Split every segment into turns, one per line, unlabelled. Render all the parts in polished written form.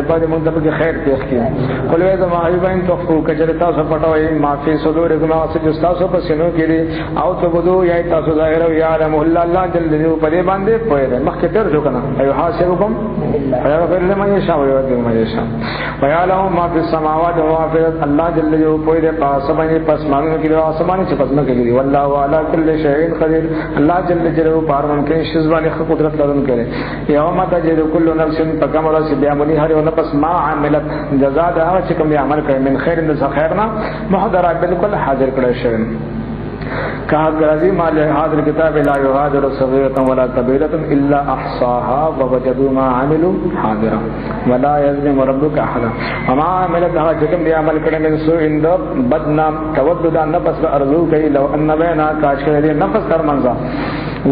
پدې مونږ ته خیر پیښ کړي. قل وې زما ایبین تخفو کچره تاسو پټوي معافي صدورکم چې تاسو په سينو کې دي او تبدو یا تاسو ظاهر او یعلم الله جل جلاله په دې باندې پوهه ده. مخکې تر شو کنه ایو حاسبکم فیغفر لمن یشاء ويعذب من یشاء ويعلم ما في السماوات وما في الارض. الله جل جلاله پوهه ده پس باندې پس مانو کې او اسمانه چې پس نه کوي. والله على كل شيء قدير. الله جل جلاله بار ممکن شیز باندې قدرت لرونکی. یوم تجد كل نفس فكما بيعملها هر نفس ما عملت جزاء ده چې کوم عمل کوي من خیر د خیرنا محضر بالکل حاضر کړی شوی. کہا غرضی مال حاضر کتاب لا یغادر صغیرۃ ولا کبیرۃ الا احصاها ووجدوا ما عملوا حاضرا ولا یظلم ربک احد. وما عملت هغه چې کوم عمل کړي من سوء اند بدنام تودد نفس ارزو کوي لو ان بینا کاش کړي نفس تر منځ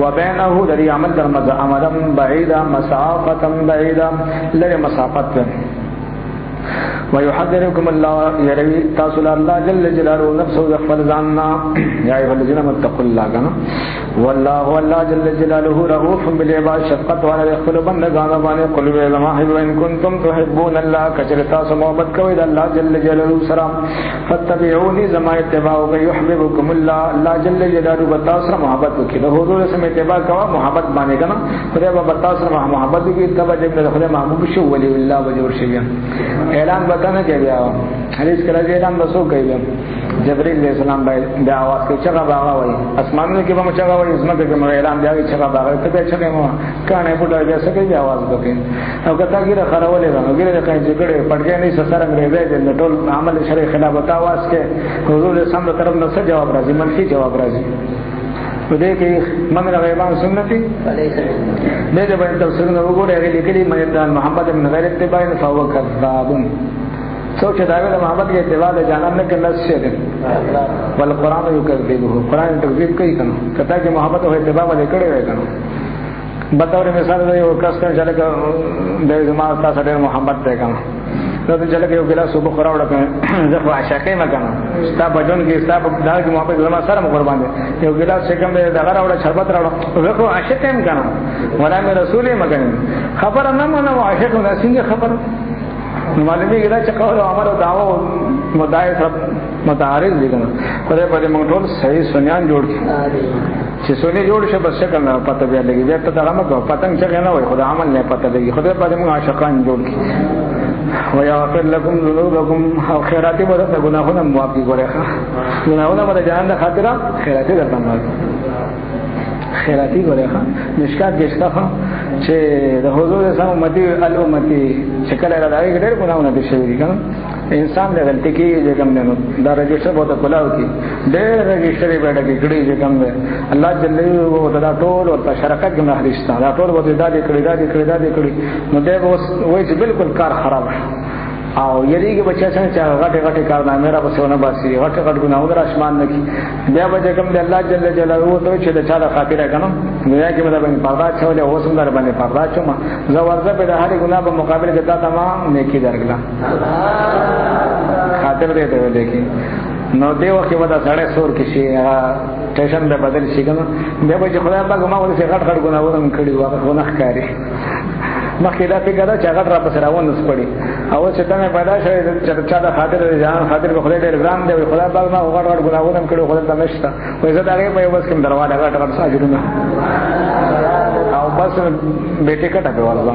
وبینه لري عمل در منځ امرا بعیدا مسافه بعیدا لري مسافت. ويحذركم الله يروي تاسل الله جل جلاله نفسه يغفل ظننا يا ايها الذين اتقوا الله كنا والله والله جل جلاله رؤوف بالعباد شفقت والا يغفل بندگان باندې قل وما ان كنتم تحبون الله كثرتا محبت کوي الله جل جلاله سلام فتبعوني زما اتباع يحببكم الله الله جل جلاله بتاسر محبت کوي له حضور سم اتباع کوا محبت باندې کنا خدای په بتاسر محبت کوي تبع جب خدای محبوب شو ولي الله وجور شي اعلان बताने के बया हदीस करा जे नाम बसो कई जबरील अलैहि सलाम बाय आवाज के चगा बागा वही आसमान में के बम चगा वही इसमें के मैं ऐलान दिया कि चगा बागा तो बेच के मो काने बुढ़ा जैसे के आवाज बके अब कहता गिरा खरावले रहा गिरे कहीं जिगड़े पड़ गए नहीं ससरंग रे दे टोल अमल शरी खिलाफ बता आवाज के हुजूर सामने तरफ न से जवाब राजी मनफी जवाब राजी तो देखे मन रगैबान सुन्नती दे जब तफसीर में वो गोरे लिखली मयदान मोहम्मद बिन गैर इत्तिबाइन फहुव कज़्ज़ाबुन. सोच दावे मोहम्मद के इत्तिबा ले जानने के नस्से दे वल कुरान युकज़्ज़िबुहु कुरान तकज़ीब कई कनो कहता कि मोहम्मद हो इत्तिबा वाले कड़े हुए कनो बतौर मिसाल दे वो कस चले के दे जमात ता सदर मोहम्मद दे कनो तो चले के गिलास सुबह खरावड़ा के जब आशाके में कनो स्ता बजन के स्ता दाल की मोहब्बत जमा शर्म कुर्बान दे ये गिलास से कम दे दगरावड़ा शरबत रावड़ा देखो आशाके में कनो वला में रसूल मगन खबर न मनो आशाके में सिंह खबर मालूमी गिला चकावल हमारा दावा मुदाए सब मुतारिज दिखना खुदे पदे मंगठोल सही सुनियान जोड़ के چې سونی جوړ شه بس څنګه پته بیا لګي بیا ته دغه مګو پتنګ څنګه نه وای خدای عمل نه پته لګي خدای په دې موږ عاشقان جوړ کی ويغفر لكم ذنوبكم او خیراتي ورته ګناهونه معافي کوي ګناهونه مده جهان د خاطره خیراتي درته خیراتی کوي ښا مشکات دشتا چې د حضور سره امتی الامتی شکل راځي ډېر ګناونه دي شوی کنه انسان د غلطی کې چې کوم نه دا رجسټر بہت کلاو کی ډېر رجسټر بیٹه کې کړي چې کوم الله جل جلاله دا ټول او شرکت کې مخرجتا دا ټول وته دا دې کړي نو دا وایي چې بالکل کار خراب او یری کې بچا څنګه چې غټه کارنامه را پسونه باسي غټ ګناونه را اسمان نه کی بیا به کوم د الله جل جلاله ته چې د چا د خاطره کنه دنیا کې مده باندې پردا چولې اوسم در باندې پردا چوما زورزه په د هر ګناه په مقابل کې تا تمام نیکی درګلا خاطر دې ته لیکي نو دیو کې ودا سړی سور کې شي ټیشن به بدل شي کنه بیا به خدای پاک ما ولې غټ ګناونه کړی واغ ګناه کوي مخکې دا فکر دا چې هغه را پسې راوند نسپړي او چې ته پیدا شوی چې چا د خاطر ځان خاطر به خدای ډېر ګران دی خدای پاک ما غټ ګناونه کړو خدای ته نشته وای زه دا هغه په بس کوم دروازه غټ ساجرونه او بس بیٹه کټه په والله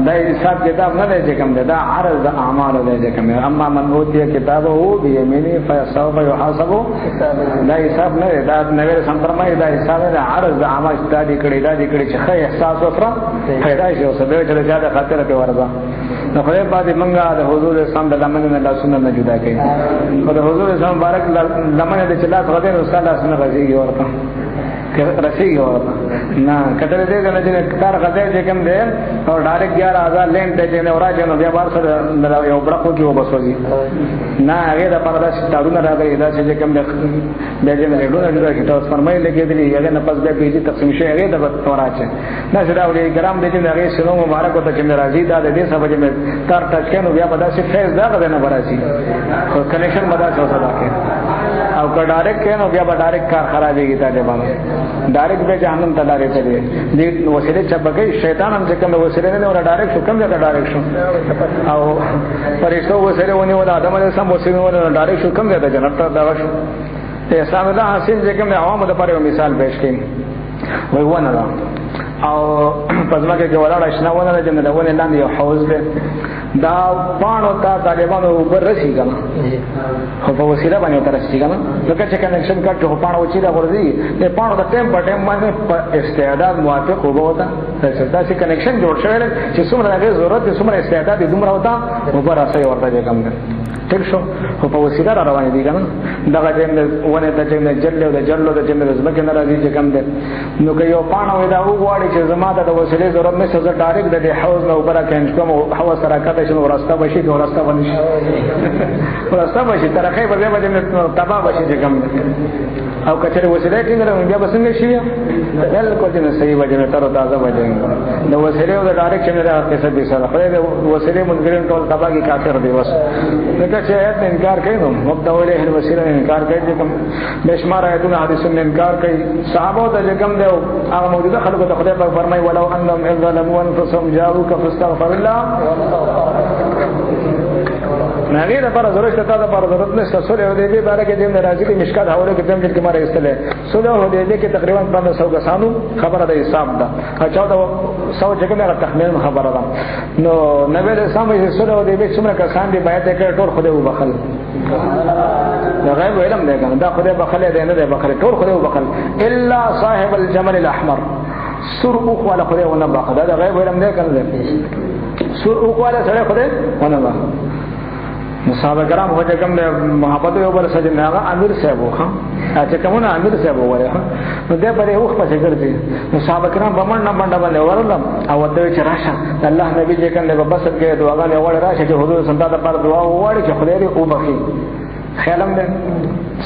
دا حساب کتاب نه دی چې کوم دا عرض اعمال دی چې کوم اما من اوتی کتابه بیمینه فسوف يحاسب دا حساب نه دا نوې سم فرمایي دا حساب نه عرض اعمال ستادي کړي چې خې احساس وکړه پیدا شي او سبب چې زیاده خاطر په ورځا نو خدای پاک منګه د حضور اسلام د لمنه نه سنت نه جدا کړي او د حضور اسلام مبارک لمنه د چلا غدر استاد سنت راځي ورته رسیږي ورته نه کتل دې نه چې کار غدر چې کوم دی او ډایرکټ 11000 لین ته چې نه راځي نو بیا بار سره یو برخو کې وبسوږي نه هغه د پردا ستارونه راغلي دا چې کوم دی د دې نه ډوډۍ جوړه کی تاسو فرمایي لګې دي هغه نه پس به پیږي تقسیم شي هغه د توراچه نه زړه ولې ګرام دې چې هغه سلو مبارک ته چې راځي دا دې سبب چې تر ټچ کنو بیا په داسې فیس دا غوډه نه براسي خو کنیکشن مدا څه وسه او که ډایرکټ کین او بیا به ډایرکټ کار خرابېږي طالبانو ډایرکټ به جهنم ته لارې چلی دې وسیله چپکې شیطان هم چې کوم وسیله نه ولا ډایرکټ شو کوم ځای ډایرکټ شو او فرشتو وسیله ونی ولا آدم علیه السلام وسیله ولا ډایرکټ شو کوم ځای ته جنت ته دا شو اسلام الله حاصل چې کوم عوامو لپاره یو مثال پیش کړي وای ونه دا او پزما کې ولاړ آشنا ونه د جنت ونه لاندې یو حوض دی دا پانو ته طالبانو اوپر رسي کنه خو په وسیله باندې تر رسي کنه لکه چې کنیکشن کټ په پانو وچی دا ورځي د پانو د ټیم په ټیم باندې استعداد موافق وبوته دا چې کنیکشن جوړ شوی چې څومره د ضرورت څومره استعداد دومره وتا اوپر راځي ورته کوم ټیک شو خو په وسیله را روان دي کنه دا چې ونه د چې جلو د جلو د چې زمکه ناراضي چې کم ده نو که یو پانو دا وغواړي چې زما د وسیلې ضرورت نه څه ډایرکټ د حوض نو اوپر کېنج کوم حوض سره کاته شنو ورسته بشي د ورسته باندې ورسته بشي ترخه به باندې تبا بشي چې کم او کچره وسیله ټینګ نه بیا بسنګ شي بالکل نه صحیح وجه تر تازه وجه د وسیله د ډایرکټ نه راځي څه به سره خو د وسیله منګرین ټول تبا کې کافر دی وس لکه چې آیت انکار کوي نو مبتدا له وسیله انکار کوي چې کوم بشمار آیتونه حدیثونه انکار کوي صحابه ته کوم دی هغه موجوده خلکو ته خدای په فرمای ولو انهم اذ ظلموا انفسهم جاءوك فاستغفر الله نغیر پر ضرورت ته دا پر ضرورت نه سره او دې باره کې د راځي مشکات حواله کې دم چې ماره استله سوله هو دې کې تقریبا 1500 کسانو خبره د حساب ده 1400 جګه نه تخمین خبره ده نو نبی له سامي سوله هو دې څومره کسان دي باید کې ټول خدای وبخل دا غیب علم دی کنه دا خدای بخل دی نه دی بخل ټول خدای وبخل الا صاحب الجمل الاحمر سر او خو خدای ونه بخل دا غیب علم دی کنه سر او خو سره خدای ونه بخل صحابه کرام هو چې کوم د محبت یو بل سره نه هغه امیر صاحب وو چې کومه امیر صاحب وره نو دې پرې وخت پسې ګرځي نو صحابه کرام بمن نه باندې باندې ورلم او ته چې راشه الله نبی چې کنه په بس کې دعاګانې وړ راشه چې حضور صلی الله علیه وسلم دعا وړي چې خدای دې او بخي خیالم دې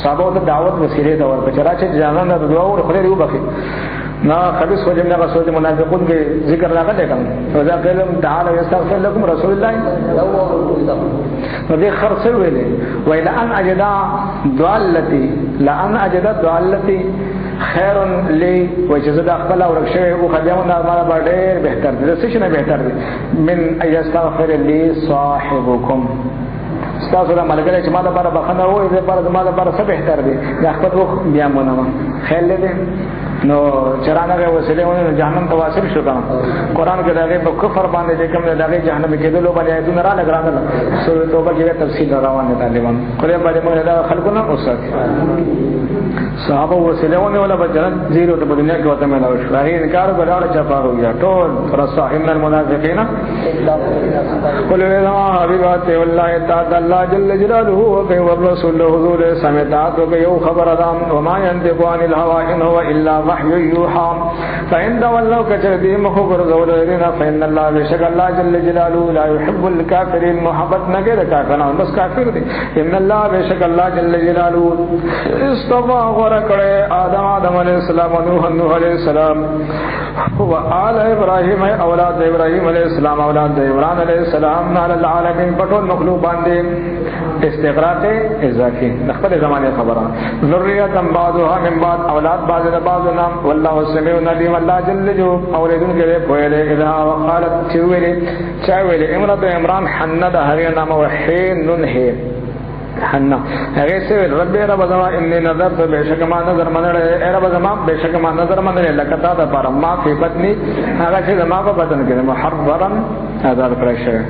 صحابه ته دعوت وسیله دا ور بچرا چې ځانان د دعا وړ خدای دې او بخي نا خبيث وجه من رسول المنافقون کے ذکر لگا دے کم وذا قلم تعالى يستغفر لكم رسول الله ودي خرص ویلے وإلى أن أجد ضالتي لأن أجد ضالتي خير لي وجزد أقبل أو ركشة وخدمنا ما بدر بهتر رسيشنا بهتر من أن يستغفر لي صاحبكم استاسو دا ملګری چې ما د بار بخنه وې د بار ما د بار څه بهتر دي د خپل وخت بیا مونږ خیر لدی نو چرانه وسیله ونه جهنم ته واصل شو کنه قران کې دغه په کفر باندې چې کوم دغه جهنم کې دلو باندې ایتونه را لګرانل سورۃ توبه کې تفصیل روانه طالبان کله باندې موږ دا خلکو نه اوسه صحابه وسیله ونه ولا بجنت زیرو ته دنیا کې وته مې راوښ راهي انکار ولاړ چا پارو یا ټول رسائل المنافقین قل لنا حبیبات والله تعالی الله جل جلاله والرسول حضور سمعت ويو خبر ادم وما ينطق عن الهوى ان هو الا وحي يوحى فإن تولوا كجدي مخبر ذولنا فإن الله بشك الله جل جلاله لا يحب الكافرين محبت نگه کافرانو بس کافر دي ان الله بشك الله جل جلاله استوى ورکړه آدم علیہ السلام نوح علیہ السلام و آل ابراہیم اولاد ابراہیم علیہ السلام اولاد عمران علیہ السلام علی العالمین پټول مخلوق باندې استغراق اضافي خپل زمانه خبره ذریه بعضها من بعض اولاد بعض بعض نام والله سميع عليم الله جل جلاله اولیدون کې پوهه اذا وقالت چويله امراه عمران حنده هغه نام وحين ننه حنا هغه سویل رب رب زما انی نظر ته بشک ما نظر منل اے رب زما بشک ما نظر منل لکتا دا پر ما فی بطنی هغه چې زما په بدن کې محررا آزاد کړی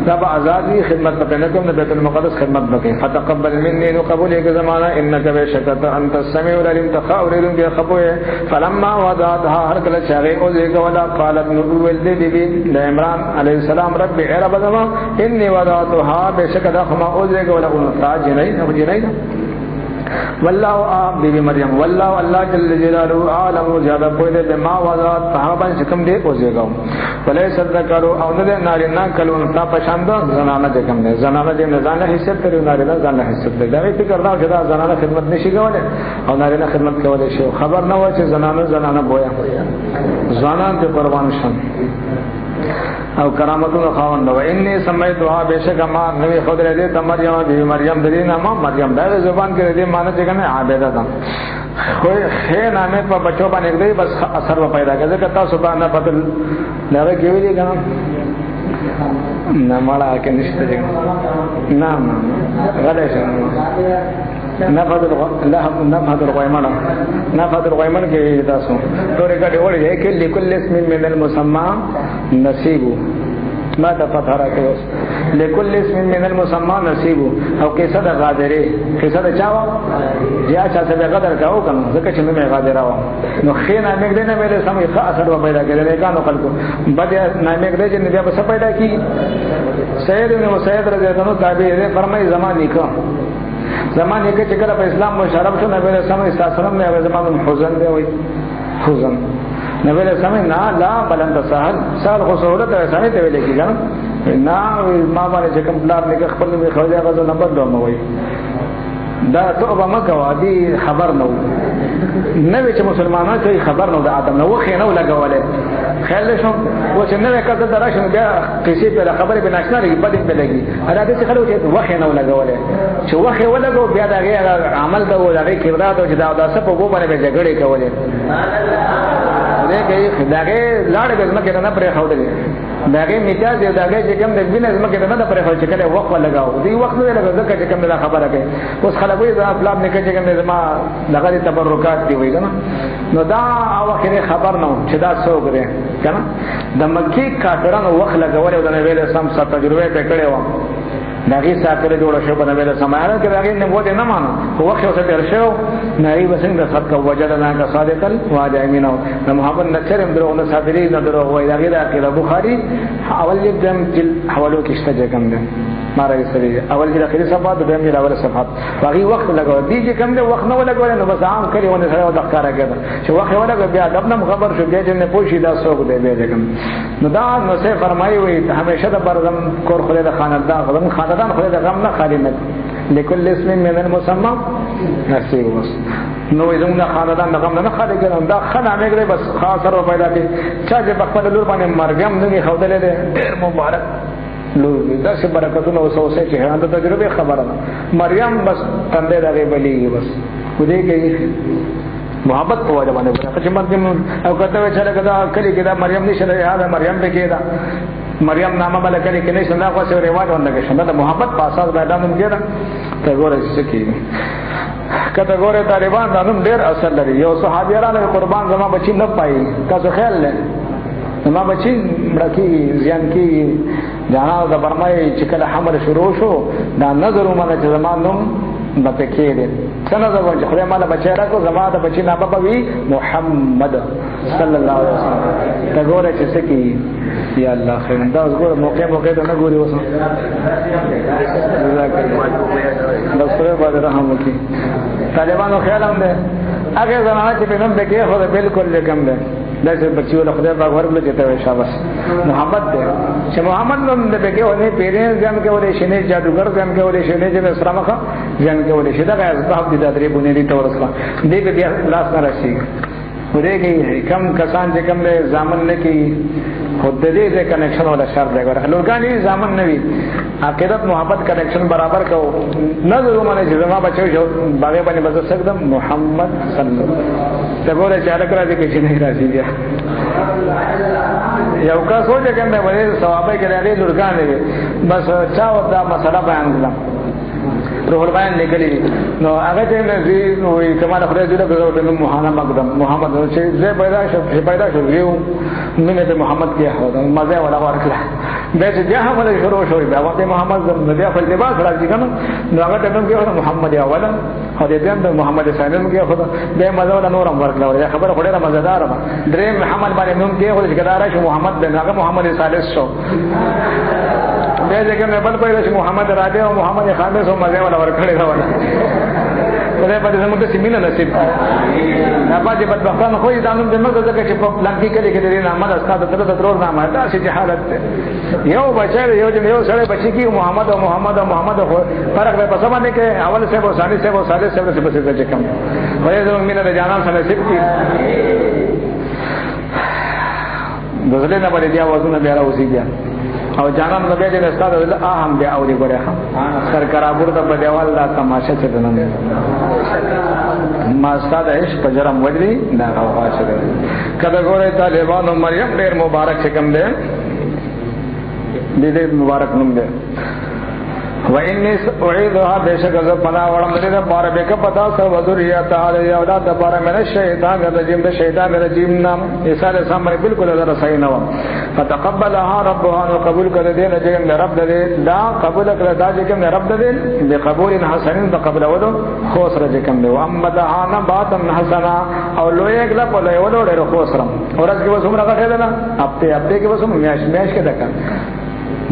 رب آزادی خدمت پته کوم د بیت المقدس خدمت وکي فتقبل مني نو قبول یک زمانہ انک بشک انت السميع العليم تخاورن بیا خبوه فلما وضعتها هر کله چاغه او دغه ولا قالت نو ولد بی د عمران علی السلام رب اے رب زما انی وضعتها بشک دخما او دغه ولا جنين ابو جنين والله بی مریم والله الله جل جلاله عالم زیادہ پوهه بما وضعت صحابه حکم دی او زګاو وليس ذکروا او نه نارینه کلون تا پشاند زنانه د کوم نه زنانه د نه ځانه حصہ تر نارینه ځانه حصہ دی دا فکر دا چې دا زنانه خدمت نشي کوله او نارینه خدمت کولای شي خبر نه و چې زنانه بویا زنان ته قربان شون او کرامتونو خاوند و انی سمیتها بشک ما نبی خود دې ته مریم بی مریم دې نامه مریم دا زبان کې دې معنی څنګه نه عابده ده خو هي نامه په بچو باندې دې بس اثر و پیدا کړي که تاسو باندې بدل لاره کې ویلي کنه نه مالا کې نشته دې نه غلې شه نفذ الغیمن کې تاسو تورې کټه وړي کې لكل اسم من المسمى نصیب ما د فتحره کې اوس لكل اسم من المسمى نصیب او قصه د غادره قصه د چاو یا چا څه غدر کاو کنه ځکه چې مې غادره و نو خینا مې دې نه مې سمې ښه اثر و پیدا کړل کانو خلکو بده نه مې دې چې بیا څه پیدا کی سید نو سید رضی الله عنه تابع دې فرمای زمانه کا زمانه کې چې کله په اسلام مشرف شو نبی رسول الله صلی الله علیه وسلم نے زمانه حزن دی وای حزن نبی رسول الله نه لا بلند سهل خو سہولت اسانه ته ویل کیږي نه ما باندې چې کوم بلار نه خپل می خوځه غو نمبر دوم وای دا توبه مکه وادي خبر نو نو چې مسلمانانو ته خبر نو د ادم نو خې نو لګولې خیال شو و چې نو کده دراشن بیا کسی په خبره به ناشنا لري بدین به لګي ادا دې خلک چې وخې نو لګولې چې وخې ولګو بیا دا عمل دا ولغې کبرات او چې دا داسه په وو باندې جګړې کولې دې کې داګه لاړ به مکه نه پرې خوړلې داګه میجاز داګه چې کوم د وینې مکه نه پرې خوړل چې کله وخت لګاو دې وخت نه لګاو ځکه چې کوم دا خبره کوي اوس خلک وایي دا خپل نه کوي چې کوم ما دغه تبرکات دی وایي کنه نو دا او اخره خبر نه چې دا څوک دی کنه د مکی کافرانو وخت لګول او د نبی له سم سره تجربه پکړې و دغه ساتره جوړ شو په نبی له سماره کې دغه نه وته نه مانو وخت اوسه تر شو نه ای وسنګ د صدقه وجدنا کا صادقل واجامینو د محمد نچرم درو نه صابری نه درو وای دغه د اخر بخاری اول دم تل حوالو کې شته کوم ده ماره سری اول د اخر صفات د دمه اول صفات باقي وخت لګو دي چې کوم ده وخت نه لګول نو بس عام کړي ونه سره د ښکارا کېده چې وخت ولګو بیا دبنه خبر شو بیا چې نه پوښي دا څوک دی به کوم نو دا نو څه فرمایي وي همیشه د برزم کور خله د خاندان خدام خاندان خله د غم نه خالی نه لكل اسم من المسمى نصیب بس نو زموږ خاندان د غم نه خالی کړه دا خنه مګره بس خاص سره پیدا کی چې په خپل لور باندې مرګم نه خوذلې ډېر مبارک لور دا څه برکتونه اوسه چې هغه تجربه خبره مریم بس تندې راغې بلی بس ودې کې محبت په وجه باندې چې مریم او کته چې کدا کلی کدا مریم نشه یا مریم به کېدا مریم نامه بل کلی کې نشه دا خو څه ریواج ونده شنه د محبت په اساس باندې موږ کېدا ته ګوره چې کی کته ګوره طالبان دانم ډېر اثر لري یو صحابیانو قربان زما بچی نه پای تاسو خیال لرئ زما بچی مړکی زیان کی جانا د برمای چې کله حمل شروع شو دا نظر ومنه چې زمانوم بپکې دي څنګه دا چې خدای مال بچی راکو زما د بچی نام په وی محمد صلی الله علیه وسلم دا ګوره چې سکی یا الله خیر دا ګوره موقع ته نه ګوري وسه دا سره باندې رحم وکي طالبانو خیال هم ده هغه زمانه چې په نوم بکې خو بالکل کم ده داسې بچیو له خدای پاک ورکړل چې ته شاباس محمد دې چې محمد نوم دې بګه ونه پیرین ځم کې ولې شنه جادوګر ځم کې ولې شنه چې اسلامخه ځم کې ولې شدا غاز په دې درې بنې تورسه دې به بیا لاس نه راشي ورېږي کم کسان چې کم له ځامن نه کې خود دې کنیکشن ولا شر دی ګره لورګانی ځامن نه وي عقیدت محبت کنیکشن برابر کو نظر ومنه چې زما بچو شو باغې باندې بس سکدم محمد صلی الله ته ګوره چې الګ راځي کې نه راځي بیا یو کا سوچ کنده وړي ثوابه کې لري لورګان دی بس چا ودا مسله بیان کړم روح البیان لیکلی نو هغه ته نزي نو کمال خدای دې په محمد مقدم محمد چې زه پیدا شو یو مینه ته محمد کې هو مزه ولا ورکړه به چې بیا هم شروع شو بیا وته محمد نبی خپل لباس راځي کنه نو هغه ته موږ یو محمد اولا خدای دې د محمد ثاني موږ خدا به مزه ولا نورم ورکړه خبره خوري مزدار ده درې محمد باندې موږ کې خو ځګدار شو محمد دغه محمد ثالث شو به ځکه نه بل پیدا شو محمد راځي او محمد خامس او مزه ولا ورکړه دا ولا خدای په دې زموږ ته سیمینه نصیب نه پاتې بدبختان خو یې دانو د مرګ ځکه چې په لنکی کې کې لري نامه استاد تر د ضرور نامه دا چې حالت یو بچی یو سره بچی کی محمد او محمد او محمد فرق به په سمانه کې اول سے وہ ثانی سے وہ ثالث سے په څه څه کم خدای زموږ مینه د جانان سره نصیب کړي دزله نه بلې بیا وزن بیا راوسی بیا او جانان نو بیا چې استاد ول اهم بیا اوري ګره سر کرابور د بدیوال دا تماشه څه دنه ما استاد عشق پجرم وړي دا واشه کله ګوره طالبانو مریم ډیر مبارک څنګه دې مبارک نوم دې وإني أعيذها بشك زبنا ورم لذا بار بك پتا سو وذريات على اولاد بار من الشيطان الرجيم ده شيطان الرجيم نام عيسى علیہ السلام بالکل در صحیح نو فتقبلها ربها وقبول کړه دې نه چې رب دې دا قبول کړه دا چې کوم رب دې بقبول حسن تقبل ولو خو سره چې کوم دې امدها نباتن حسنا او لوی اگلا په لوی ولو ډېر خو سره اورز کې وسوم راغټه ده نه اپته کې وسوم میاش کې دکا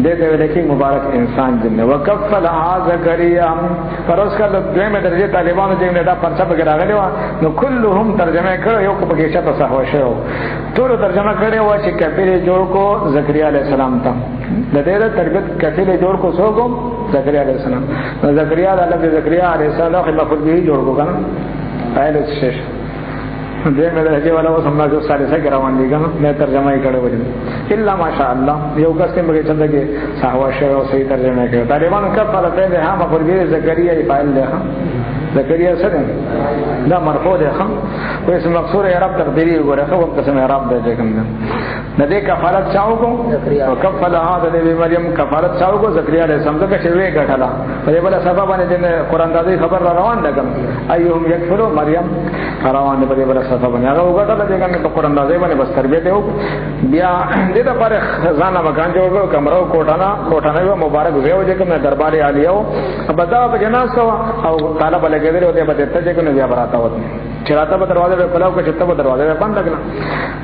دیتے ہوئے دیکھیں مبارک انسان جن وکفل زکریا پر اس کا دویم درجه طالبانو جن دا پرچا وغیرہ غلي وا نو كلهم ترجمه کړو یو کو بګیشه په صحو شو ټول ترجمه کړي وا چې کفیل جوړ کو زکریا علیہ السلام ته د دې تربیت کفیل جوړ کو سو کو زکریا علیہ السلام زکریا زکریا علیہ السلام مفعول به جوړ کو کنه پہلے شش دې مې راځي ولا و سمنا جو ثالثه کې روان دي کنه مې ترجمه یې کړو وځي الا ماشاءالله یو کس ته مګي څنګه کې صحوا شو صحیح ترجمه کړو طالبان کفل ته ها مفعول به زکریا یې فاعل ده زکریا سره دا مرفوع ده خام کوئی اسم مقصور اعراب تقدیری وګوره خو قسم اعراب ده کوم نه دې کفالت چاو کو وکفل هذا نبی مریم کفالت چاو کو زکریا علیہ السلام ته چې وی غټلا په دې بل سبب باندې د قران دادی خبر روان ده کوم ايهم یکفلوا مریم روان ده په دې بل سبب باندې هغه وګټل چې کوم په قران دادی باندې بس تربیت یو بیا دې د پر خزانه مکان جوړ کمرو کوټانه مبارک ویو چې کوم دربار عالیو ابدا په جناز او طالب لګیدل او دې بده ته چې کوم بیا براته وته چراته په دروازه په کلاو کې چې ته په دروازه بند کړه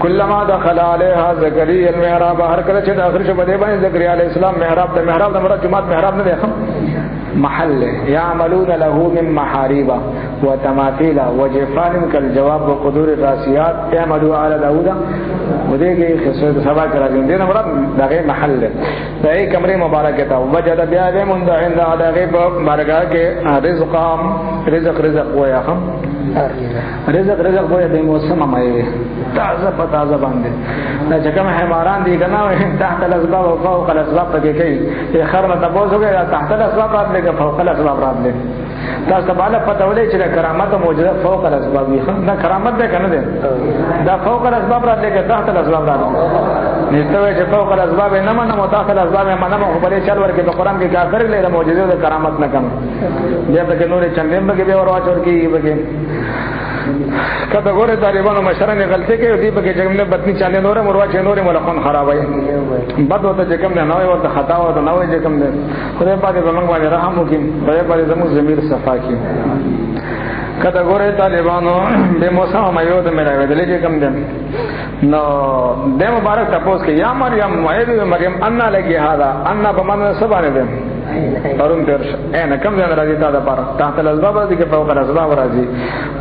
کلمہ دخل علیها زکریا المحراب هر کله چې اخر شه بده باندې زکریا علیہ السلام محراب د مراد جمعه محراب نه ده محل يعملون له من محاريب وتماثيل وجفان كالجواب وقدور الراسيات يعملوا على داود ودغه خصوص سبا راځي دغه مراد دغه محل دغه کمرې مبارکه ته وجد بیا به مند عند دغه بارګه کې رزق ویا هم رزق ویا د موسم مې تازه باندې دا چې کوم حیوانات دي کنه تحت الاسباب او فوق الاسباب پکې کوي خرمه تاسو کې تحت الاسباب راځي که فوق الاسباب راځي تاسو بالا پته ولې چې کرامت او معجزات فوق الاسباب وي دا کرامت ده کنه دا فوق الاسباب راځي که تحت الاسباب راځي نشته چې فوق الاسباب نه منو تحت الاسباب منو خو بلې چل ورکه په قران کې کافر لري معجزات او کرامت نه کوم بیا ته نور چندم به به ورواچ ورکی به کته ګوره طالبانو مشرانه غلطي کوي دی په کې جګمنه بدني چاله نور مروا چې نور ملخون خرابای بد وته چې کوم نه نوې ورته خطا و ته نوې چې کوم نه خدای پاک زمونږ باندې رحم وکړي خدای پاک زموږ ضمیر صفا کړي کته ګوره طالبانو به موسی مایو ته مې راوړل چې کوم دې نو د مبارک تاسو کې یا مریم ان لګي هاذا ان بمن سبانه دې پرون درش انا کم ځان راځي تا دا پر تحت الاسباب راځي کې فوق الاسباب راځي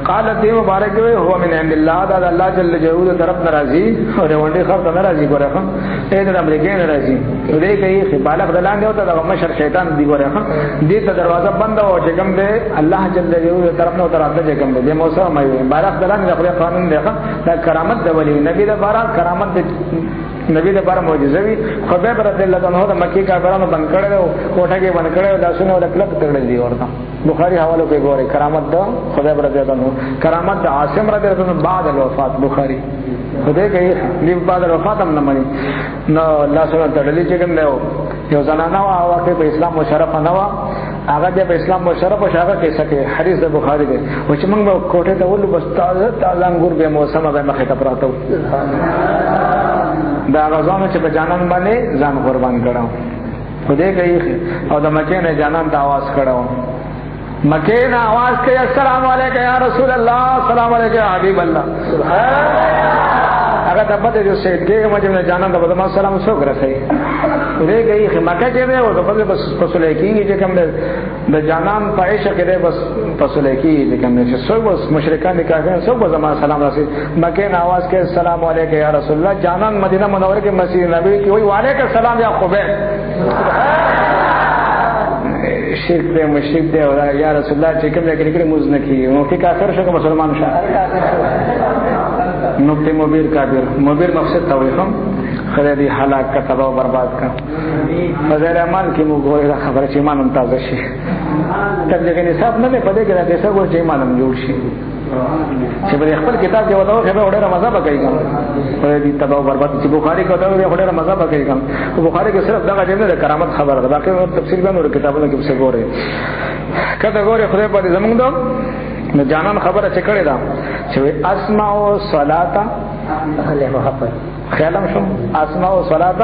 قالت دې مبارک وي هو من عند الله دا الله جل جلاله طرف ناراضي او ونډي خرڅ ناراضي ګوره ښه دې د امریکای ناراضي دې کوي خپالق دلان دی او دا مشر شیطان دی ګوره ښه دې ته دروازه بند او چې کوم دې الله جل جلاله طرف نو طرف ته کوم دې موسی مې بالغ دلان د خپل قانون دی ښه دا کرامت د ولی نبی د بارا کرامت نبی د بارا معجزه وی خدای رضی الله عنه د مکی کافرانو بند کړو کوټه کې بند کړو لاسونو د کلک تړل دی ورته بخاری حوالو کې ګوري کرامت د خدای رضی الله عنه کرامت د عاصم رضی الله عنه بعد الوفات بخاری خدای کوي دی بعد الوفات هم نه مانی نو لاسونو تړلې چې کوم یو زنانه وا واکه په اسلام مشرف نه وا هغه د اسلام مشرف او شاګه کې سکه حدیث د بخاری دی او چې موږ کوټه ته ولو بس تازه انګور به موسم به مخه ته پراته دا غزانو چې په جانان باندې ځان قربان کړو خدای کوي او د مکه نه جانان ته आवाज کړو مکه نه आवाज کوي السلام علیکم یا رسول الله السلام علیکم یا حبیب الله هغه ته پته جو سید کې مجمع جانان ته بدما سلام سو غرسي خدای کوي مکه کې دی او په بس پسول کېږي چې کوم د جانان پایښ کې دی بس پسول کېږي چې کوم چې سو بس مشرکان دي کافرانو سو بس ما سلام راسي مکه نه आवाज کوي السلام علیکم یا رسول الله جانان مدینه منوره کې مسیح نبی کې وی وعلیکم السلام یا خبیب شرک دې مشرک دې او یا رسول الله چې کوم ذکر کړي موږ نه کیږي نو کې کافر شو که مسلمان شو نقطه مبیر کافر مبیر مقصد ته وي هم خدای دې هلاک کا تباہ او برباد کا فضل اعمال کې موږ ګورې خبره چې ایمان هم تازه شي تبلیغ نصاب نه دی پدې کې دا څه ګور چې ایمان هم جوړ شي چې په خپل کتاب کې وته خبره وړه مذهب کوي کوم خدای دې تباہ او برباد چې بخاری کې وته وړه مذهب کوي کوم بخاری کې صرف دغه جمله د کرامت خبره ده باقي تفسیر به نور کتابونو کې څه ګورې کته ګورې خدای په دې زمونږ دو نو جانان خبره چې کړې ده چې اسمع او صلات اهل محبت خیالم شو اسمع او صلات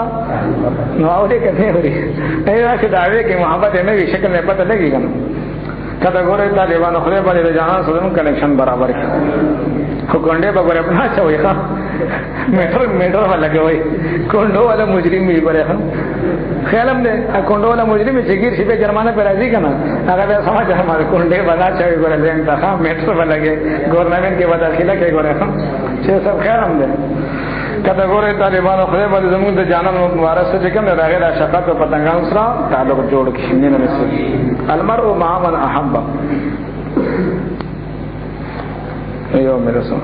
نو اورې کنه اورې ایوا چې داوی کې محبت نه وی شکل نه پته لګي کنه کته ګورې طالبانو خدای په دې جانان سره کنیکشن برابر کړي خو ګونډه به ګورې په چوي ښا میټر ولا کوي کونډو ولا مجرم وي ګورې ښا خیالم دې کونډو ولا مجرم چې ګیر شي به جرمانه پر راځي کنه هغه به سمجھ هغه کونډه بنا چوي ګورې زم ته میټر ولا کې ګورنمنت کې ودا خلا کې ګورې ښا چې سب خیالم دې کته ګورې طالبانو خدای په زموږ د جانان مبارک سره کوم راغی د شفقت او پتنګان سره تعلق جوړ کړي نه نسل المرء مع من احب ایو میرا سو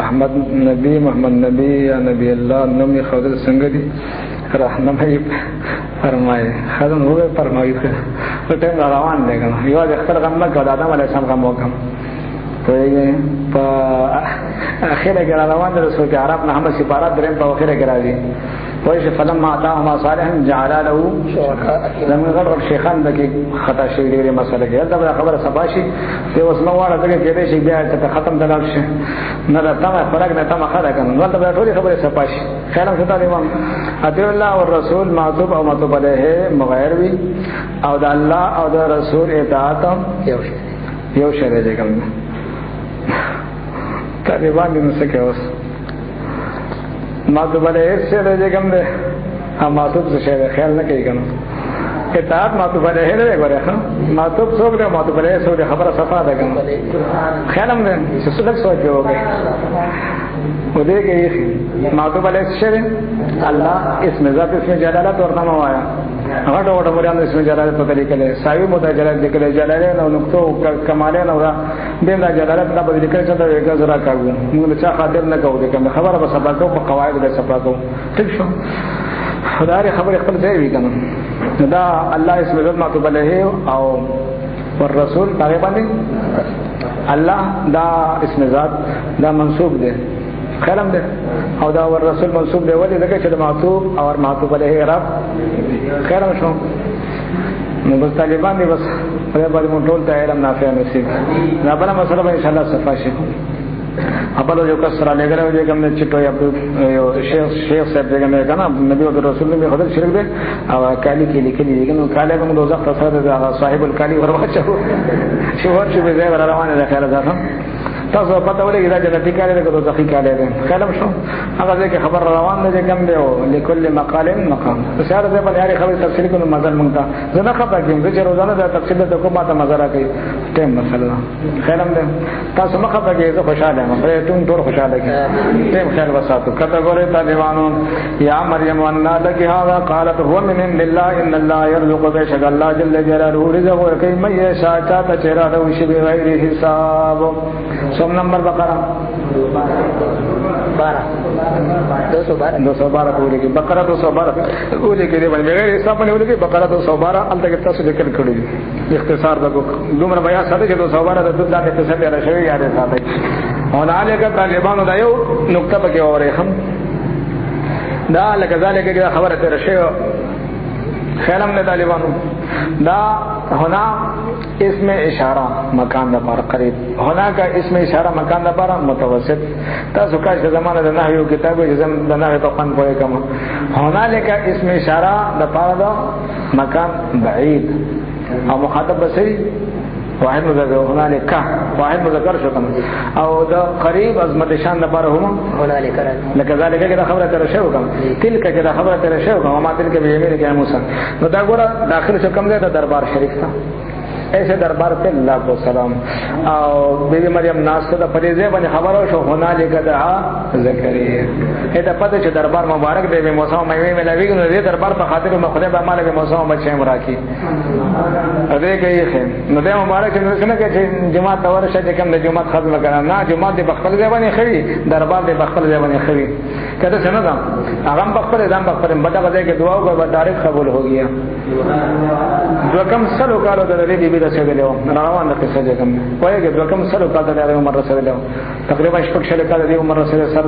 احمد نبی محمد نبی یا نبی الله نومي خدای څنګه دي راهنمایي فرمایي خدای هو فرمایي ته ټیم روان دی کنه یو د خپل غم نه کړه آدم علی السلام غم وکم په اخره کې روان دي رسول عرب نه هم سفارت دریم په اخره کې راځي وایي چې فلم ما اتاهما صالحا جعل له لم يغرر شيخان دغه خطا شي ډیره مسله کې دا خبره صفاشي ته اوس نو واړه دغه کې دې شي بیا چې ختم دلال شي نه دا تمه فرق نه تمه خره کنه نو دا ټول خبره صفاشي خیرم څه تعلیم اطیع الله او رسول معطوب او معطوب علیه مغیر وی او د الله او د رسول اطاعت یو شی دی کوم طالبان دې نو څه کوي معطوب علیه څه دی کوم دې هم معطوب څه شی خیال نه کوي کنه اطاعت معطوب علیه دی ګوره معطوب څوک دی معطوب علیه څوک دی خبره صفا ده کنه خیال هم دې څه څه سوچ وکړي و دې کې معطوب علیه څه دی الله اسم ذات اسم جلالت ورته نو آیا هغه ډوډه مریان اسم جلالت په طریقې له ساوي متجلال ذکر جلالین او نقطو کمالین او دیم جلالت دا په ذکر څه د غزرا کاغو موږ چا خاطر نه کوو کوم خبره به سبا کو په قواعد به سبا کو ٹھیک شو خدای خبر خپل ځای وی کنه دا الله اسم ذات معطوب علیه او والرسول هغه باندې الله دا اسم ذات دا منصوب دی خیرم ده او دا ور رسول منصوب دی ولی دغه چې د معطوب او معطوب علیه رب خیرم شو نو بس طالبان دی بس په باندې مونږ ټول ته علم نافع نصیب دا بل مسله به ان شاء الله صفاشي خپل یو کس را لګره وي کوم چې ټوي یو شیخ صاحب دغه نه کنه نبی او رسول می خدای شرک دی او کالی کې لیکلي دي کنه کاله موږ دوزخ ته سره صاحب الکالی ورواچو شو ورچو به زه روانه ده خیر ده تاسو پته ولګی دا جنتی کاله ده که ځخی کاله ده کلم شو هغه ځکه خبر روان ده کوم دی او لكل مقال مقام سره ده په اړه خبر تفصیل کوم مزل مونږ ته زنه خبره کوم چې روزانه دا تفصیل ده کومه ته مزل راکې ټیم مثلا خیرم ده تاسو مخه به زه خوشاله یم په ټول ټول خوشاله کې ټیم خیر وساتو کته ګوره طالبانو یا مریم وانا لك هذا قالت هو من الله ان الله يرزق بشك الله جل جلاله رزقه کوي مې شاته ته چیرې راوشي به غیر حساب سوم نمبر بقرہ 212 پورے کی بقرہ 212 پورے کے بغیر حساب باندې ولګي بقرہ 212 ال تک تاسو ذکر کړی اختصار د دومره بیا ساده چې 212 د دغه اختصار لري شوی یاد ساتي او علیکه طالبانو دا یو نقطه پکې اورې هم دا لکه ذالک خبره تر شی خیالم نے طالبانو دا ہونا اسم اشارہ مکان دا پر قریب ہونا کا اسم اشارہ مکان دا پر متوسط تاسو کا زمانہ دا نحوی کتاب جزم دا نحوی په قن پوهه کما ہونا لکه اسم اشارہ دا پر دا مکان بعید او مخاطب بصری واحد مذکر هنالک واحد مذکر شو کم او دا قریب عظمت شان دا پر هم هنالک لکه ذالک دا خبره تر شو کم تلک دا خبره تر شو کم ما تلک به یمین کې موسی نو دا ګوره داخل شو کم دا دربار شریف تا ایسے دربار پہ اللہ کو سلام. او بیبی مریم ناست د فریضه باندې خبرو شو هنالک دعا زکریا. دا پته چې دربار مبارک دی به موسی مې ملوي نو دې دربار په خاطر مې خدای به مال به موسی بچي مراکی دې کوي خیر نو دې مبارک نو څنګه چې جماعت ورشه چې کوم د جماعت خدمت کړه نه جماعت د بخل ځای باندې خري دربار د بخل ځای باندې خري کده څنګه دا هغه بخل دام بخل بڑا غځای کې دعا وکړه تاریخ قبول ہو گیا. دو کم سلو کالو د دې بیبي رسېدلو روان د قصه ده کوم وایي دو کم سلو کالو د عمر رسېدلو تقریبا شپږ شل کال د عمر رسېدل سر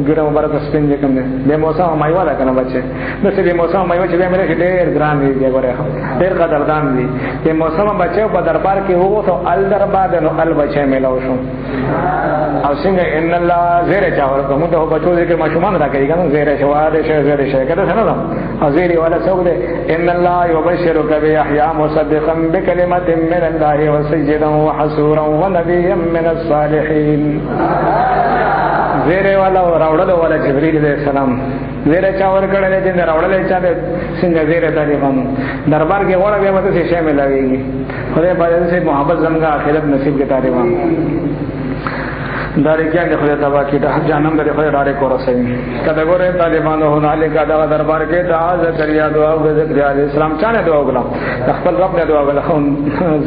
ګره مبارک سپین دې کوم دې موسی مایوا دا کنه بچي د دې موسی مایوا چې مې ډېر ګران دی ګوره ډېر قدردان دي چې موسی بچو په دربار کې وو ته ال دربار نو ال بچي ملاو شو او څنګه ان الله زیره چاور کوم ته بچو دې کې ماشومان راکړي کنه زیره شواده شه زیره شه کده څنګه ده ازيري ولا سوده ان الله يبشرك بيحيى مصدقا بكلمه من الله وسيدا وحسورا ونبيا من الصالحين. زیره والا راوړل ولا جبريل عليه السلام زیره چا ورکړل چې راوړل چا څنګه زیره طالبان دربار کې وړه به مته شي ملاويږي خدای باندې سے محبت زمغه اخرت نصیب کې طالبان داري کې د خدای تبا کې د جهنم د خدای داري کو رسېږي کله ګوره طالبانو هنالک دا دربار کې دعا زکریا دعا او زکریا عليه السلام چانه دعا وکړه خپل رب نه دعا وکړه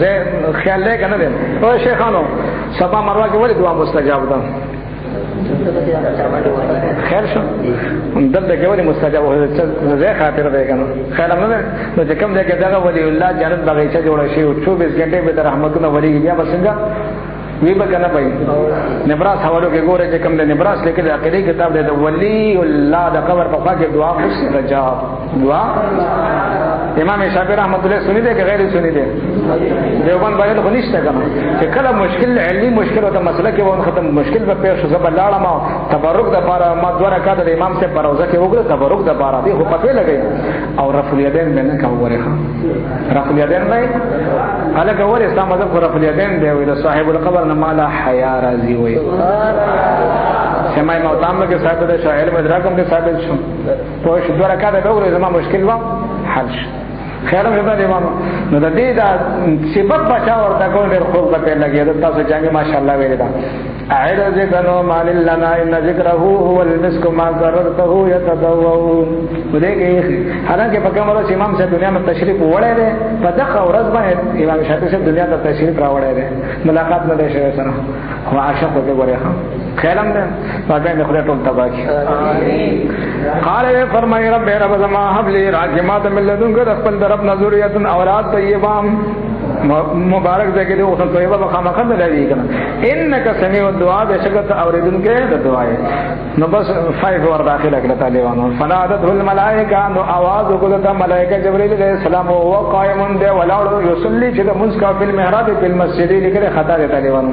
زه خیال لې کنه دې او شیخانو صفا مروه کې ولې دعا مستجاب ده خیر شو دلته کې ولې مستجاب وه زه خاطر ده کنه خیر نه نو چې کوم ځای کې دغه ولی الله جنت بغیچه جوړه شي 24 غنټه به رحمتونه ولی بیا بسنګ وی بکنه پای نبراس حوالو کې ګوره چې کوم د نبراس لیکل عقیده کتاب دی د ولی الله د قبر په خوا کې دعا مستجاب دعا امام شافعی رحمۃ اللہ سنی دے کہ غیر سنی دے دیوبند باندې خو نشته کنه چې کله مشکل علمي مشکل او د مسله کې وون ختم مشکل به پیښ شو زبر لاړه ما تبرک د پاره ما دوه رکعات د امام سے پروزه کې وګړه تبرک د پاره دی خو پته لګي او رفع الیدین باندې کا وره رفع الیدین باندې الګ وره اسلام مذهب رفع الیدین دی وی د صاحب القبر نه مالا حیا راضی وي سمای موتام کې صاحب د شاعر مدراکم کې ثابت شو په شو دوه رکعات به وګړه زما مشکل و حل خیر مې د امام نو د دې دا صفات بچا ورته کوم ډېر خوب پته لګي دا تاسو جامع ماشاءالله ویل دا اعد ذکرو مال لنا ان ذکره هو المسك ما قررته يتدو ودې حالانکه په کومه ورځ امام صاحب دنیا ته تشریف وړی دی په دغه ورځ باندې امام شافعي صاحب دنیا ته تشریف راوړی دی ملاقات نه دی شوی سره خو عاشق وته ګورې خیرم ده باندې خدای ټول تبا کی قال فرمای رب رب زما حب لي راجمات من لدنك خپل رب نذریت اولاد طیبه مبارک دې کې او طیبه بخامخ نه لري کنه انک سمیع الدعاء بشکت اوریدونکو د دعای نو بس 5 ور داخله کړه طالبانو فنادت الملائکه نو आवाज وکړه ملائکه جبرئیل علیہ السلام او قائم ده ولاړ یصلی چې د منځ کا په محراب په مسجد لیکره خطا ده طالبانو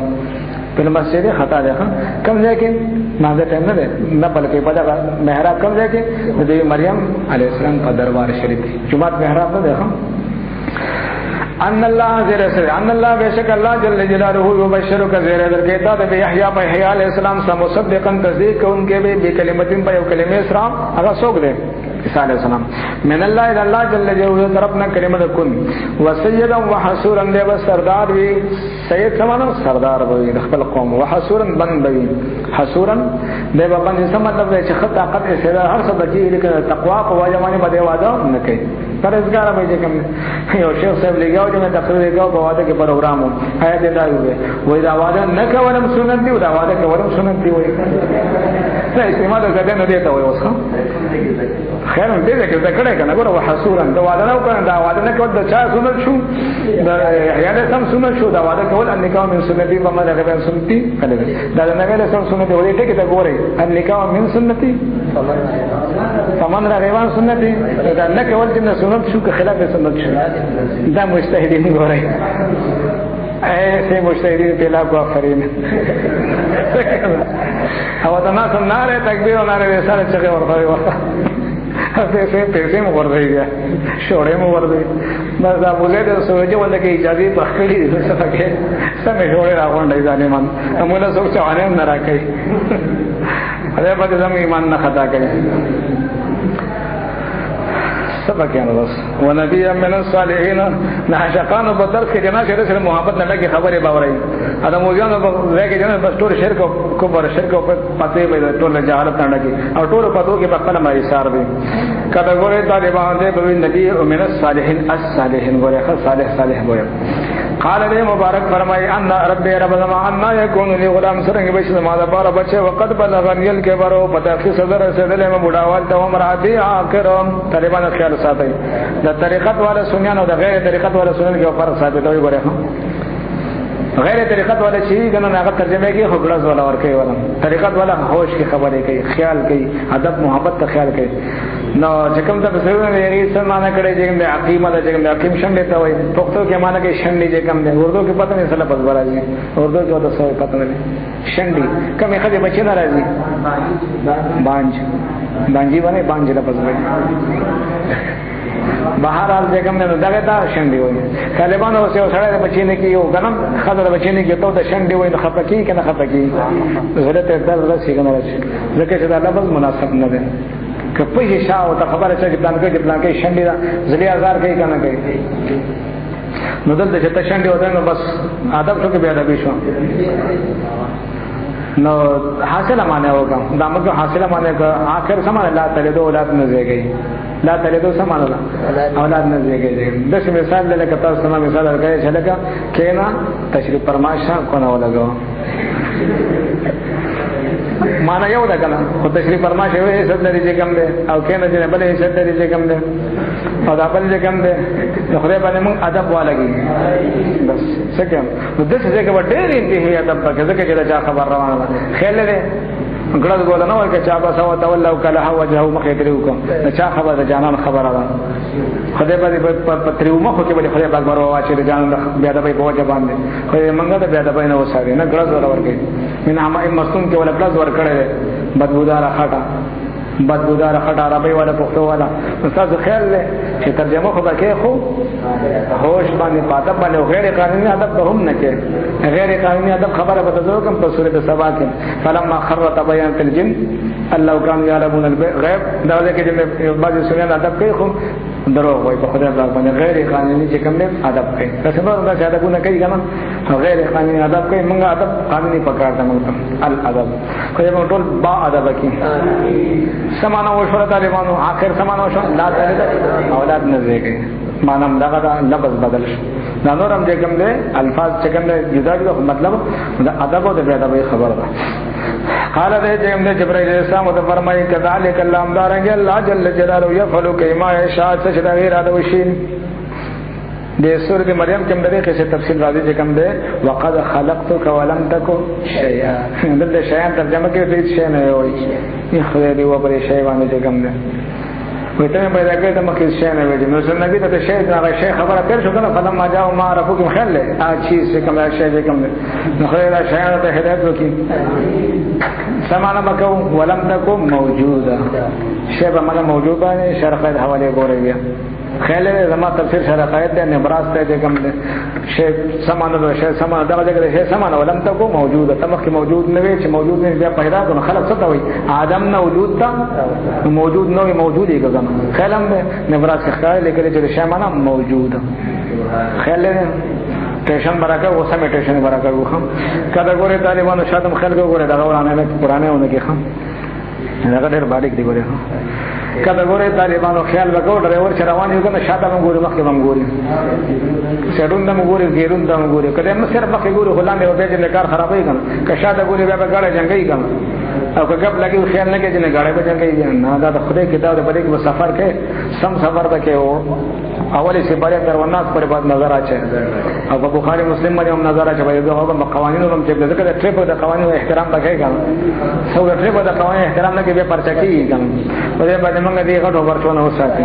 په مسجد خطا ده کوم ځای کې مازه ټیم نه ده نه بلکې په دغه محراب کوم ځای کې د مریم علیہ السلام په دربار شریف جمعه محراب نه ده ان الله زیر ان الله بیشک الله جل جلاله یبشرک زیر درکتا د یحیی په یحیی علیہ السلام سم مصدقا تصدیق کوونکې به کلمتین په یو کلمې سره هغه څوک ده عیسی علیہ السلام من الله الى الله جل جلاله طرفنا کلمه کن وسیدا وحسورا دی سردار وی سید سمانو سردار وی خپل قوم وحسورا بن وی حسورا دی باندې څه مطلب دی چې خطا قد استدار هر څه بچی لیکن تقوا په واجبانه باندې وعده نه کوي پرهیزګار به چې کوم یو شیخ صاحب لګاو چې تقریر لګاو په واده کې پروګرامو آیا دې دا وی دا واده نه کولم سنت دی دا واده کولم سنت دی وی څه استعمال زده نه دی ته وی اوس خیر دې کې دا کړه کنه ګوره وحسورا دا واده نه کړه دا واده نه کول دا چا سنت شو دا یا له سم سنت شو دا واده کول ان نکاح من سنتي په مده کې سنتي کله دا نه ویل سم سنتي ولې ټکی ته ګوره ان نکاح من سنتي سامان را روان سنتي دا نه کول چې سنت شو که خلاف سنت شو دا مجتهدین ګوره ایسے مجتهدین پیلا کو آفرین او دا ناس ناره تکبیر و ناره ویساره چگه ورخوی ورخوی پیسے مو ورځي بیا شوړې مو ورځي بس ابو زید سوجي ولکه اجازه بخړي څه کې سمې شوړې راغونډې ځانې من مولا سوچ چانه نه راکې هغه په دې زمو ایمان نه خطا کوي سبقین بس ونبی من الصالحین نعشقانو بدر کې جنا چې سره محبت نه لګي خبره باورای ادم وګانو به جنا بس ټول شرک کو پر شرک په پته به ټول جهالت نه لګي او ټول پتو کې په خپل مې سار دي کله ګوره طالبان دې په نبی من الصالحین الصالحین ګوره صالح صالح ګوره قال له مبارک فرمای ان رب رب زما ان یکون لی غلام سرنګ بشد ما دا بار بچه وقت بلغنی الکبر او پتاخی صدر سدل م بډاوال ته امراتی اخرم طالبان خیال ساتي د طریقت والا سنیان او د غیر طریقت والا سنیان کې فرق ثابت وي ګوره غیر طریقت والا چی کنه هغه ترجمه کې خبرز والا ور کوي ولا طریقت والا هوش کې خبرې کوي خیال کوي ادب محبت ته خیال کوي نو چې کوم ته بسره یې سمانه کړي چې د عقیمه د چې د عقیم شنډه ته وایي پښتو کې معنی کې شنډي چې کوم دی اردو کې پته نه سره پس راځي اردو کې وته څه پته نه شنډي کومه خدای بچی نه راځي بانجي باندې بانجي له پس راځي بهر حال دې کوم نه دغه تا شنډي وایي طالبان اوسه سره بچی نه کیو غنم خدای بچی نه کیو ته شنډي وایي خپکی کنه خپکی زړه ته درد راشي کنه راشي ځکه چې دا لفظ مناسب نه دی که پېښه شاو ته خبره چې پلان کې شنډي دا زلي هزار کوي کنه کوي نو دلته چې ته شنډي وته نو بس ادب څه کې بیا ادب شو نو حاصله معنی وکم دا موږ حاصله معنی که اخر سمانه لا تلدو اولاد نه زیږي لا تلدو سمانه اولاد نه زیږي د مثال لکه تاسو سم مثال ورکړئ چې لکه کینا تشریف پرماشا کو نه ولګو معنا یو ده کنه خو تشریف فرماشه وي څه درې چې کم ده او کینه چې بلې څه درې چې کم ده او دا بل چې کم ده نو خدای باندې موږ ادب والګي بس څه کوم نو د څه څخه ډېر انتهایی ادب پکې ځکه چې دا خبر روانه ده خیال لري ګړد ګول نه ورکه چا بس او تولى وکله وجهه مخې تریو کوم دا چا خبر ده جانان خبره ده خدای باندې په تریو مخو کې به خدای پاک برو واچي جانان بیا د په وجه باندې خو موږ ته بیا د بینه وساري نه ګړد ولا ورکه من هم مستون کې ولا پلاس ور کړی بدبودار خټه عربی والا پښتو والا تاسو خیال له چې ترجمه خو به کې خو هوش باندې پاتہ باندې غیر قانوني ادب به هم نه کې غیر قانوني ادب خبره به تاسو کوم په سورۃ سبا کې فلما خر تبين الجن الله كان يعلمون الغيب دا ځکه چې بعض سوريان ادب کوي خو درو وای په خدای باندې غیر قانوني چې کوم ادب کوي تاسو نو دا چې ادبونه کوي کنه غیر قانوني ادب کوي موږ ادب قانوني پکار ته موږ الادب خو یو ټول با ادب کوي سمانه وشوره طالبانو اخر سمانه وشو لا تلد اولاد نه زیږي مانم دا لفظ بدل شو دا نورم چې کوم دي الفاظ چې کوم دي جدا جدا مطلب دا ادب او د ادب خبر ده قال دې چې موږ جبرائیل السلام ته فرمایي کذالک الله امدارنګ الله جل جلاله يفعل كما يشاء چې دا غیر ادب شي د سورۃ مریم کې موږ کې څه تفصیل راځي چې کوم ده وقد خلقتك ولم تكن شيئا دلته شیان ترجمه کې دې شی نه وایي یې خدای دې و پرې شی باندې چې کوم ده وې ته پیدا کړې ته مکه شی نه وایي نو څنګه نبی ته شی دا شی خبره تر شو کنه فلما جاء ما ربكم خل له اچھی سے کوم شی چې کوم ده نو خدای دا شی ته هدایت وکړي سمانه مکو ولم تكن موجوده شی به مله موجوده نه شرح حواله ګورې خیال زما تفسیر سره قاعده ده نبراس ته کوم ده شی سمانه ده شی سمانه دغه دغه شی سمانه ولم تکو موجوده تمخ موجود نه وي چې موجود نه بیا پیدا کړو خلق څه ته وي ادم نه وجود تا موجود نه وي موجودي کزم خیالم نبراس خیال لیکل چې شی معنا موجود خیال ټیشن برکه و سم ټیشن برکه وخم کله ګوره طالبانو شاتم خلک ګوره دغه ورانه قرانه ونه کې خم هغه ډېر باریک دی ګوره کله ګوره طالبانو خیال وکړ ډرایور چې روان یو کنه شاته موږ ګورو مخکې موږ ګورو سړون دم ګورو ګیرون دم ګورو کله موږ صرف مخکې ګورو خلاندې او به چې کار خرابې کنه که شاته ګورو بیا به ګاړه جنگي کنه او که غب لګي خیال نه کې چې ګاړه به جنگي نه دا د خدای کتاب د بریک سفر کې سم سفر وکړي او اولی سپاره تر وناس پر بعد نظر اچي او په بخاری مسلم باندې هم نظر اچي به هغه قوانینو هم چې ځکه د ټریپ د قوانینو احترام وکړي کنه څو د ټریپ د قوانینو احترام نه کې به پرچا کیږي کنه په دې باندې موږ دې غټو ورچونه وساتي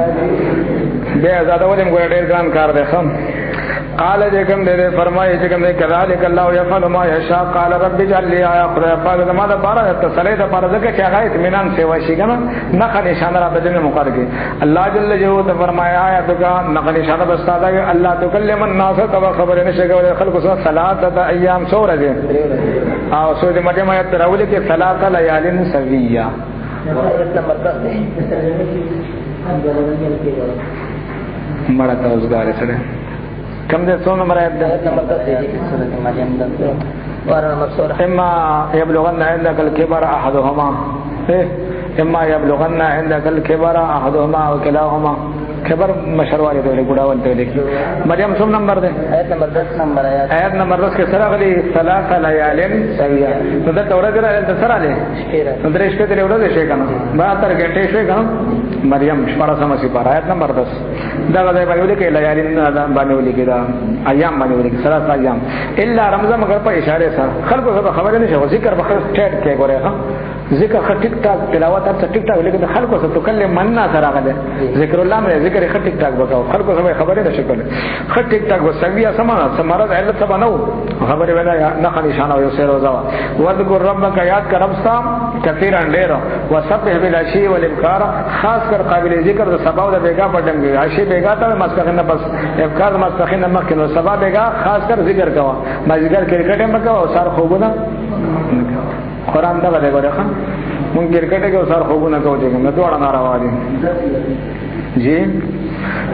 به زاده ولیم ګور ډیر ګران کار دی خام قال جکم دې فرمایي چې کوم دې کذالک الله يفعل ما يشاء قال رب اجعل لي آیه خدای پاک زما د بارا تسلی د بارا ځکه چې هغه اطمینان سیوا شي کنه نه خني شان را بدنه مقرر کې الله جل جلاله ته فرمایا آیه کا نقل شان بستاده الله تکلم الناس تبا خبر نشه کول خلق سره ثلاثه ایام سورجه او سورۃ مریم آیت راولې کې ثلاثه لیال سویہ مړه ته اوسګار سره کم دې څو نمبر آیت ده
نمبر 10 دی سورۃ مریم ده واره نمبر 16
اما يبلغن عندك الكبر احدهما اما يبلغن عندك الكبر احدهما او كلاهما خبر مشروعه دی ګډاول ته لیکي مریم څوم نمبر ده
آیت نمبر 10 نمبر
آیت نمبر 10 کې سره غلي ثلاث ليال سویا نو دا تورا درا سره له نو درې شپې ته ورته شي کنه 72 غنټې شي کنه مریم شپاره سمسي پر آیت نمبر 10 دا غځي باندې لیکي ليال باندې لیکي دا ایام باندې لیکي ثلاث ایام الا رمضان مگر په اشاره سره خلکو خبره نشي ذکر بخیر سټیټ کې ګوره ها ذکر ټیک ټاک تلاوت هر ټیک ټاک لیکن خلکو څه تکلم مننا سره غده ذکر الله مې ذکر ټیک ټاک وکاو خلکو سره خبره نشي کولای ټیک ټاک وسویا سمانه سمارت علت سبا نو خبره ولا نه خالي شان او سیر وزا وذكر ربك یاد کر ربستا کثیرا ډیر وسبح بالعشي والابكار خاص کر قابل ذکر د سبا او د بیگا پټنګ عشي بیگا ته مسخنه بس ابکار مسخنه مخکې سبا بیگا خاص کر ذکر کوا ما ذکر کرکټ هم کوا او سار خوبونه قرآن دا غره غره خان مونږ کرکټ کې اوسار خوبونه کوو چې موږ دوړه ناروا دي جی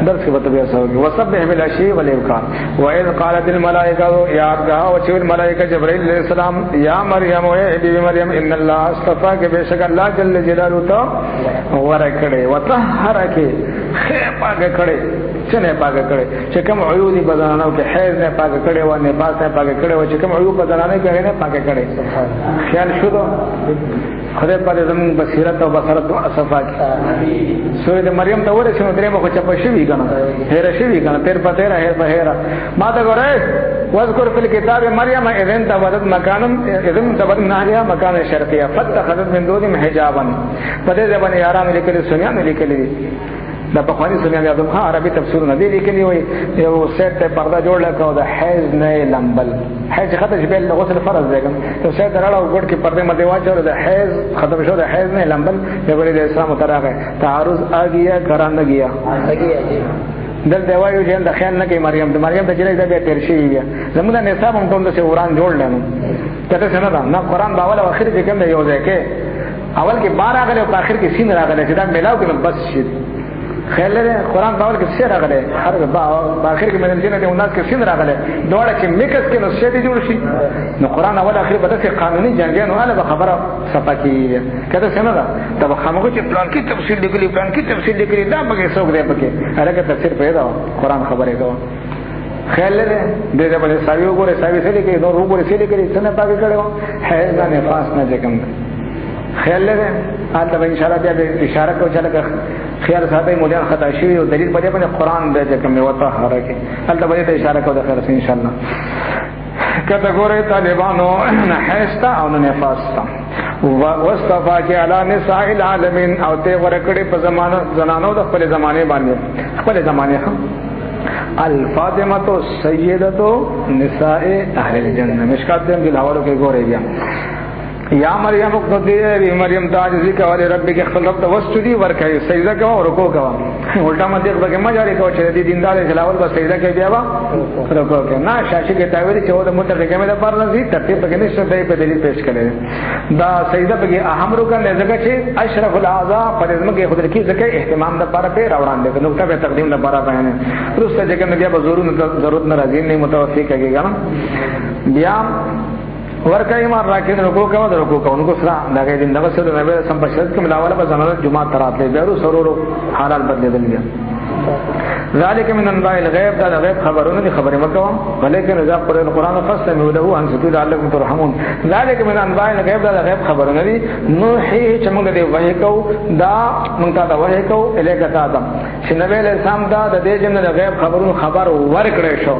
درس کې وته بیا سوګي وسبح بالعشي والابكار واذ قالت الملائکه یا ارجها وچو الملائکه جبرائیل علیہ السلام یا مریم او ای مریم ان الله اصطفاك بشک الله جل جلاله تو ورکړې وطهرک پاک کړې څنګه پاک کړې چې کوم عیوب بدنانو کې حیض نه پاک کړې و نه پاک نه پاک کړې و چې کوم عیوب بدنانو کې نه پاک کړې خیال شو خدای په دې زموږ بصیرت او بصارت او صفات سورۃ مریم ته ورسې نو درې مخ چپ شوی کنه هیر شوی کنه تیر په تیر هیر په هیر ما ته ګوره واذكر في الكتاب مریم اذن تبدت نهرها مکان شرقیه فتخذت من دونهم حجابا په دې باندې یاران لیکلي سنیان لیکلي دا په خواني سنیان یادم ها عربي تفسیر نه دی لیکلي وي یو سیټ ته پرده جوړ لکه دا حیض نه لمبل حیض ختم شي په غسل فرض دی ته سیټ راړو ګډ کې پرده مده واچو دا حیض ختم شو دا حیض نه لمبل په ګوري د اسلام تراغه تعارض ا گیا کران گیا دل دیوایو جن د خیال نه کې مریم د مریم د جلې د به تیر شي بیا زموږ نصاب هم ټول څه وران جوړ لنو ته څه نه دا نه قران باول او اخر کې کوم دی یو ځای کې اول کې 12 غلې او اخر کې سین راغله چې دا ملاو کې بس شي خیال لري قران باول کې څه راغله هر اخر کې مې جن د الناس کې سین راغله دوړه کې میکس کې نو څه دی جوړ شي نو قران اول اخر به د قانوني جنګونو اله خبره صفاکی کده څه نه دا تب خامخو چې پلان کې تفصیل لیکلي پلان کې تفصیل لیکلي دا به څوک دی پکې هرګه تفسیر پیدا قران خبره کوي خیال لري دغه په ساویو ګوره ساوی څه لیکي نو رو ګوره څه لیکي څنګه پاکي کړو حیض نه نفاس نه ځکم خیال لري حالته ان شاء الله بیا اشاره کوي چې خیال ساته مولیان خطا شوی او دلیل په دې باندې قران دې ځکم وته حرکه حالته به اشاره کوي د خیر ان شاء الله کته ګوره طالبانو نه حیض او نه نفاس واستفاق علی نساء العالمین او ته ورکړې په زمانه زنانو د خپل زمانه باندې خپل زمانه الفاطمه سیدۃ نساء اهل الجنه مشکات دې بلاولو کې ګورې بیا یا مریم اقتدی مریم تعجزی کوي رب کې خپل رب ته وسجدي ورکړي سجده کوي او رکوع کوي الټا مده به ما جاری کوي چې دې دیندار جلاول به سجده کوي بیا رکوع کوي نه شاشي کې تعویل چې و د متفقه مې د پر نزي ترتیب کې نشه دی په دلیل پیش کړي دا سجده به اهم رکن نه ځکه چې اشرف الاعضاء پر اسمه کې خدای کې ځکه اهتمام د لپاره په راوړان دي نقطه به تقدیم لپاره بیان پرسته ځکه نه بیا به ضرورت نه راځي نه متوفي کېږي بیا ورکای مار راکې رکوع کوو د رکوع کوونکو سره دا کې دغه سره نبی سم په شرط کې ملاواله په زمانه جمعه تراتله بیرو سرورو حالات بدلیدل بیا ذالک من انباء الغیب دا غیب خبرونه دي خبره مکو ولیکن اذا قرئ القران فاستمعوا له وانصتوا لعلكم ترحمون ذالک من انباء الغیب دا غیب خبرونه دي نوحي چې موږ دې وحی کو دا موږ ته وحی کو الیک تا چې نبی له سم دا د دې جن د غیب خبرونو خبر ورکړې شو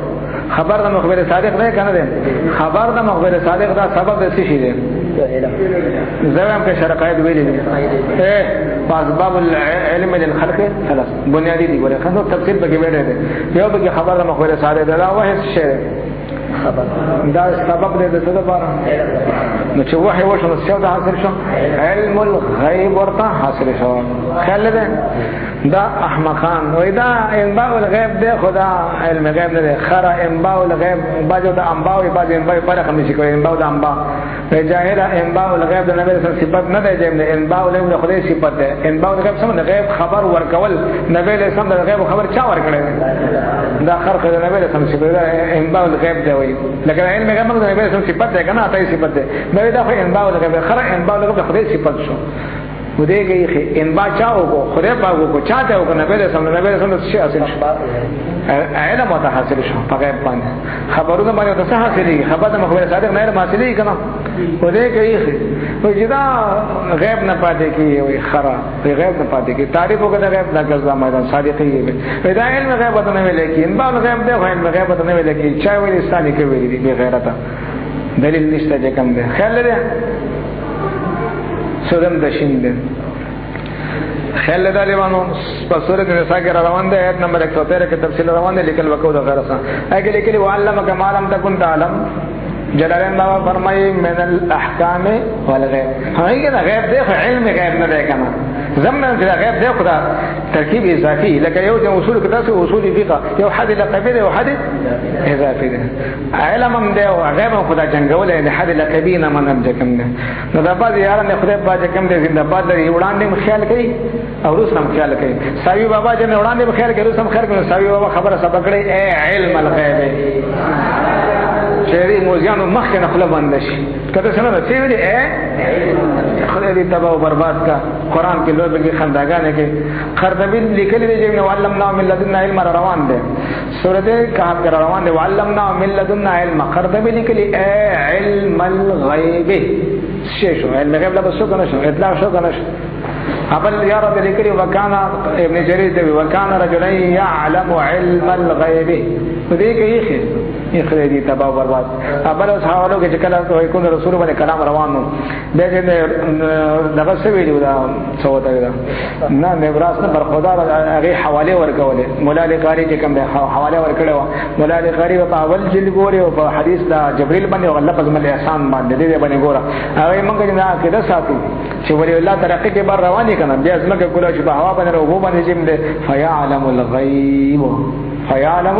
خبر د مخبر صادق نه کنه ده خبر د مخبر صادق دا سبب د څه شي ده زوام کې شرقایت ویلې دي اسباب العلم للخلق ثلاث بنیادی دي ګوره خنو تفصیل به کې ویلې ده یو به خبر د مخبر صادق دا وایي شی دا سبب دې د څه لپاره نو چې وحي وشو نو څه حاصل شو علم الغیب ورته حاصل شو خیال ده دا احمقان وای دا انباء الغیب ده خدا علم غیب نه ده خرا انباء الغیب باجو دا انباء او باجو انباء فرق هم شي کوي انباء دا انباء جاهل انباء الغیب د نبی رسول صفات نه ده جمله انباء الغیب د خدای صفات ده انباء الغیب سم د غیب خبر ورکول نبی رسول د غیب خبر چا ورکړي دا خرق د نبی رسول صفات انباء الغیب ده وای لکه علم غیب د نبی رسول صفات ده کنه اتای صفات ده نو دا خو انباء الغیب خرا انباء الغیب د خدای صفات شو ودې کې انباء چاو کو خدای پاک کو چاته کو نبی رسول څه حاصل شو علم مت حاصل شو په غیب باندې خبرونه باندې څه حاصلې خبر د مخبر صادق نه حاصلې کنه ودې کې وجدا غیب نه پاتې کی وي خرا غیب نه پاتې کی تعریف وکړه غیب نه غزا مېدان صادقي وي دا علم غیب نه ویل کی انباء غیب ده علم غیب نه ویل کی چا ویل ثاني کې ویلي به غیرته دلیل نشته چې کوم ده خیال لري سورم دشین ده خیال لري دیوانو په سورۃ النساء کې روان ده آیت نمبر 113 کې تفصیل روان ده لیکل وکاو د غیرسا هغه لیکلي وعلمک ما لم تكن تعلم جلالین بابا فرمایي من الاحکام والغیب هغه غیب ده علم غیب نه ده کنه زمنا چې غیب ده خدا ترکیب اضافي لکه یو د اصول کې تاسو اصول فقه یو حد لقبي او حد اضافي ده علم هم ده او غیب خدا جنگول نه حد لقبي نه منم جکم ده نو دا بعد یار نه خدای با جکم ده زنده باد لري وړاندې خیال کوي او روسم خیال کوي ساوي بابا جن وړاندې خیال کوي روسم خیال کوي ساوي بابا خبره سبق کړي اے علم الغیب شهري موزیانو مخکې نه خپل باندې شي کله څنګه چې ویلي اے خدای دې تباہ او برباد کا قران کې لوبه کې خنداګانې کې قرطبي لیکلي دی چې علمنا من لدنا علم روان دي سورته کهف کې روان دي علمنا من لدنا علم قرطبي لیکلي اے علم الغیب شو علم الغیب لا بس شو کنه شو اطلاع شو کنه شو قبل يا رب لیکلي وکانا ابن جرير دی وکانا رجل يعلم علم الغیب دې کې یې دي تباہ او برباد ابل صحابه کې چې کله کوئی رسول باندې کلام روانو دغه دغه څه ویلو دا څه وته دا نه نبراس نه پر خدا هغه حواله ورکولې مولا لقاری چې کوم حواله ورکړو مولا لقاری په اول جلد ګوري او په حدیث دا جبريل باندې او لفظ مل احسان باندې دې باندې ګوره هغه موږ نه عقیده ساتو چې ولی الله ترقی کې بار رواني کنه بیا ځمکه کوله چې په هوا باندې او باندې چې فیعلم الغیب فیعلم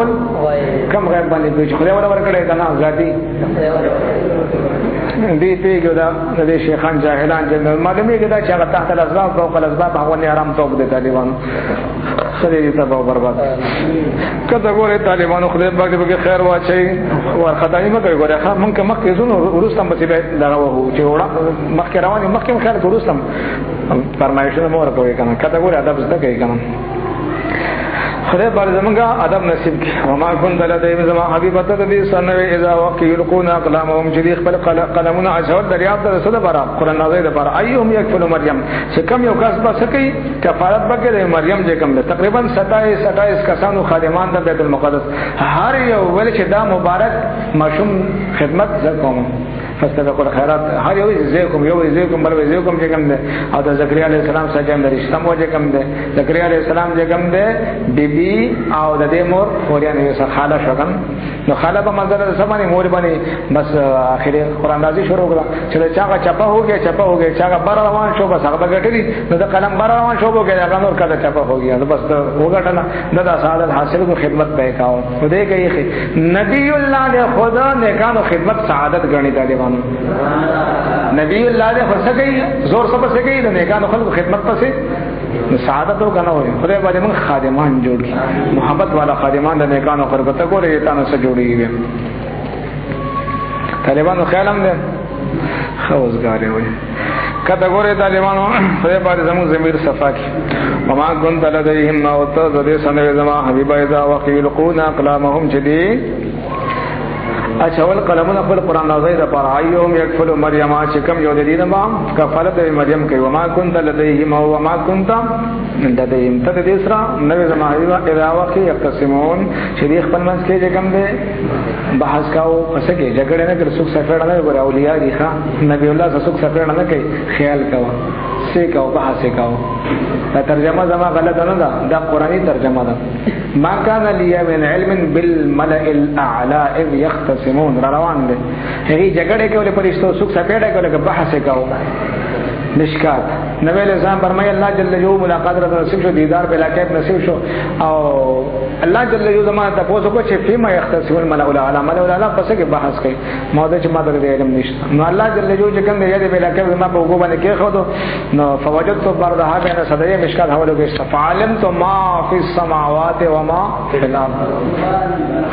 کم غیب باندې چې خدای ولا ورکړی کنه ذاتی دې پیګو دا د شیخان جاهلان چې معلومه کې دا چې هغه تحت الاسباب فوق الاسباب هغه نه آرام توپ دي طالبانو سره دې تباہ او برباد کله ګوره طالبانو خدای پاک دې خیر واچي ورخدای مګر ګوره مونږ مخکې زونو ورستم په دې دا وو چې وړه مخکې رواني مخکې خیر ورستم فرمایشونه مور کوي کنه کله ګوره ادب زده کوي کنه خدای بار زمونږه ادب نصیب کی وما كنت لديهم زما حبيبه دې سنوي اذا وقي يلقون اقلامهم جديد خپل قلمونه اجور دریاب د رسول برا قران نازل پر ايهم يكفل مريم چې کم یو کس به سکی کفارت بګره مریم چې کم ده تقریبا 27 کسانو خادمان د بیت المقدس هر یو ول چې دا مبارک مشوم خدمت زکوم فاستبقوا الخيرات هر یو زیکم بل زیکم چې کم ده او د زکریا علیه السلام سره جام درې شتم وجه کم ده زکریا علیه السلام چې کم ده بیبي او د دې مور خوريان یې سره خاله شوکن نو خاله په منځ د سمانی مور باندې بس اخر قران نازل شروع کړه چې چاغه چپا هوګي چاغه بار روان شو بس هغه غټلی نو د قلم بار روان شو وګړي هغه نور کله چپا هوګي نو بس وګټنه د سعادت حاصل کو خدمت به کاو خدای کوي نبی الله له خدا نه کانو خدمت سعادت غني طالبانو نبی الله له فسګي زور سبا سګي د نه کانو خلکو خدمت پسې سعادت وکنه وي خدای باندې موږ خادمان جوړ کی محبت والا خادمان د نیکانو خلکو ته ګورې تاسو سره جوړیږي طالبانو خیال هم ده خوځګاری وي کته ګورې طالبانو خدای باندې زموږ زمير صفا کی وما كنت لديهم ما وتذ سنه زما حبيبا اذا وقيلقون اقلامهم جدي اچول قلمونه خپل قران نازل د پر ايوم يكفل مريم چې کوم یو د دې ما کفالت مریم کوي وما كنت لديهم وما كنت لديهم ته دې سره نو زما اذا وقي يقسمون چې دې خپل منځ کې کوم دې بحث کاو پس کې جګړه نه کړ څوک سفر نه غوړ اولیاء دي ښا نبی الله څوک سفر نه کوي خیال کاوه سیکاو بحث سیکاو. دا ترجمه زما غلطه نه ده، دا قرآنی ترجمه ده. ما كان لي من علم بالملأ الاعلى اذ يختصمون. روان دي هغه جګړه کولې پرېستو سوق سپېړه کولې بحث سیکاو. مشکات نبی علیہ السلام فرمایي الله جل جلاله ملاقات را نصیب شو، دیدار په علاقه نصیب شو، او الله جل جلاله زمانه تاسو کو چې فيما يختصم الملأ الاعلى، ملأ الاعلى پس کې بحث کوي موده چې ما د علم نشته. نو الله جل جلاله چې کوم دی د علاقه زما په وګو باندې کې خو نو فوجدت بردها بین صدري مشکات حواله کې فعلمت ما في السماوات وما في الارض.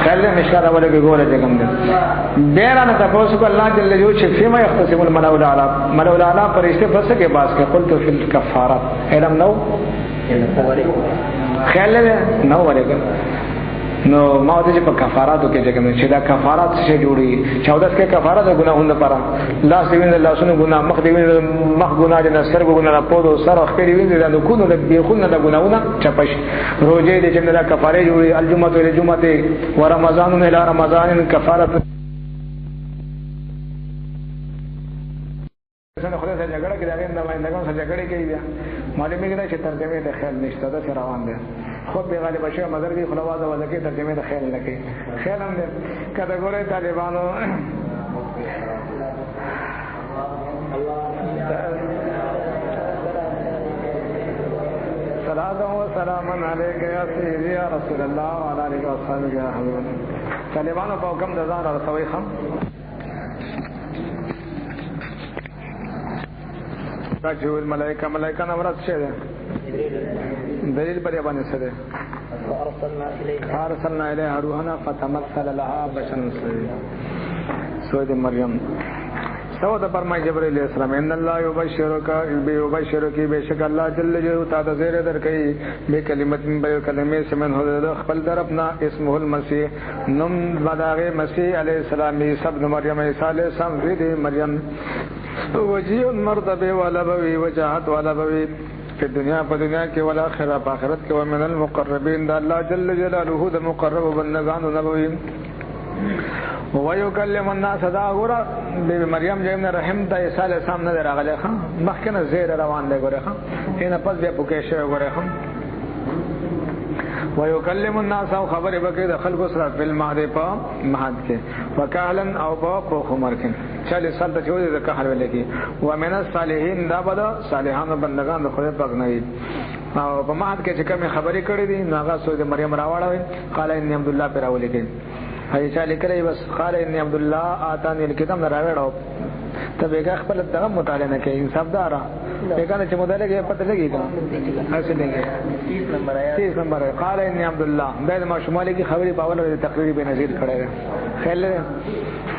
خل مشکات حواله کې ګوره چې کوم دی بیرانه تاسو کو الله جل جلاله چې فيما يختصم الملأ الاعلى، ملأ الاعلى فرشته کے بعد کے قلت فی الکفارات علم نو خیال نو علیکم نو ما ته چې په کفاراتو کې چې دا کفارات څه جوړي 14 کې کفارات ګناهونه لپاره لاس دی ویني لاسونو ګناه مخ دی ویني مخ ګناه د نسر ګناه په پودو سر اخ کې ویني دا کو نو د بیخونه د ګناهونه چپش روزه دې چې دا کفاره جوړي الجمعه الى الجمعه و رمضان الى رمضان کفاره څنګه خدای سره جګړه کې دا غیر نمائندګان سره جګړه کوي بیا معلومه کېده چې ترجمه د خیال نشته دا سره روان دي خو به غالب شي مدر دی خلاصه وځه کې ترجمه د خیال نه کوي خیال هم دې کله ګوره طالبانو صلوات و سلام علیک یا سیدی یا رسول الله وعلى اله وصحبه یا حبیب طالبانو په کوم د ځان رسوي خم راجو الملائکه ملائکه نمرات شه ده دلیل پر باندې څه ده ارسلنا الیها روحنا فتمثل لها بشرا سوره مریم سوره فرمای جبرائیل علیہ السلام ان الله یبشرک بشک الله جل جلاله تعالی زیر درکې به کلمت به کلمې سمن هو خپل طرفنا اسمه المسیح نم بداغه مسیح علیہ السلام عیسی ابن مریم عیسی علیہ السلام دې مریم وجیه مرتبه والا بوي وجاهت والا بوي په دنیا کې ولا آخرت په آخرت کې ومن المقربین دا الله جل جلاله د مقرب بندگانو نبوي ويكلم الناس دا غره د مریم جیم رحم ته عیسی علیہ السلام نه راغله مخکنه زیر روان دی غره اینه پس بیا پوکې شوی غره ويكلم الناس او خبر بکې د خلکو سره په المعده په مهد کې وکالن او په خمر کې 40 سال ته جوړ د کحل ولګي ومن الصالحین دا بد صالحانو بندگان د خدای پاک نه او په مهد کې چې کوم خبرې کړې دي ناغه سو د مریم راوړل قال ان عبد الله پر ولګي هي چې لیکلې بس قال ان عبد الله اتاني الكتاب راوړو ته به خپل دغه مطالعه نه کوي انصاف دارا بیگانه چې مطالعه کې پته لګي کنه اصل لګي 30 نمبر قال ان عبد الله د ماشومالی کی خبري پاول د تقریر به نظیر کړه خل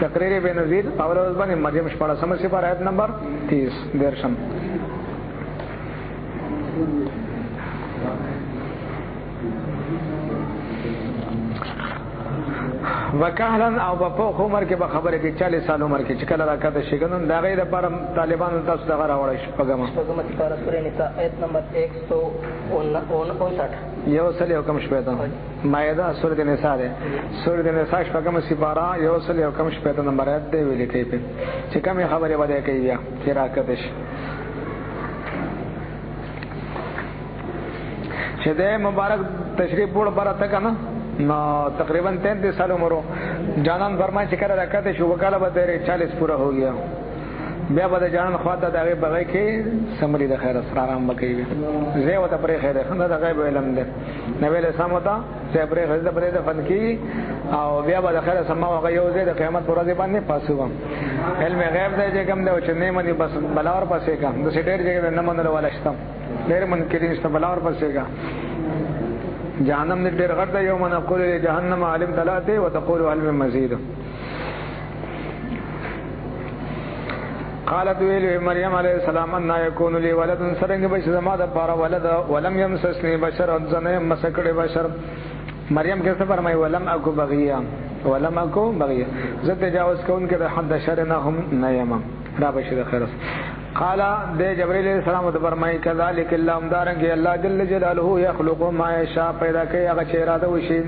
تقریر به نظیر پاول باندې مریم شپاره سمسي پر آیت نمبر 30 درشم وکهلن او په فوق عمر کې به خبره کې 40 سال عمر کې چې کله راکته شګنن دا غیر پر طالبانو تاسو دغه راوړی شپږم پر سورې نساء آیت نمبر 159 یو سل یو کم شپږم مائده سورې نساء ده سورې نساء شپږم سپارا یو سل یو کم شپږم نمبر آیت دی ویلې کې چې کومه خبره وده کوي بیا چې راکته شي چې د مبارک تشریف بوړ برته کنه نو تقریبا 33 سال عمر جانان فرمائے چې کړه راکته شو وکاله به 40 پورا ہو گیا بیا به جانان خواته دغه بغی کې سمری د خیر اسرار هم کوي زه وته پرې خیر خنده د غیب علم ده نبی له سمتا چې پرې خیر پرې د فن کی او بیا به د خیر سما او یو زه د قیامت پر ورځ باندې پاسوم علم غیب دی چې کوم دی چې نه مني بس بلاور پاسې کا د سټیر چې نه منل ولا شتم ډېر منکرین است بلاور پاسې کا جهنم دې ډېر غټ دی یوم نقول جهنم علم ثلاثه وتقول هل من مزید قالت ویل مریم علیہ السلام ان یکون لی ولد سرنگ بش زما د پاره ولد ولم یمسسنی بشر ذنه مسکړ بشر مریم کیسه فرمای ولم اكو بغیا ولم اكو بغیا زه تجاوز کون کې د حد شر نه هم نه یم را بشر خیر قال دے جبرائیل علیہ السلام ته فرمای کذالک الله امدارنګ الله جل جلاله یخلق ما یشاء پیدا کوي هغه چې اراده وشي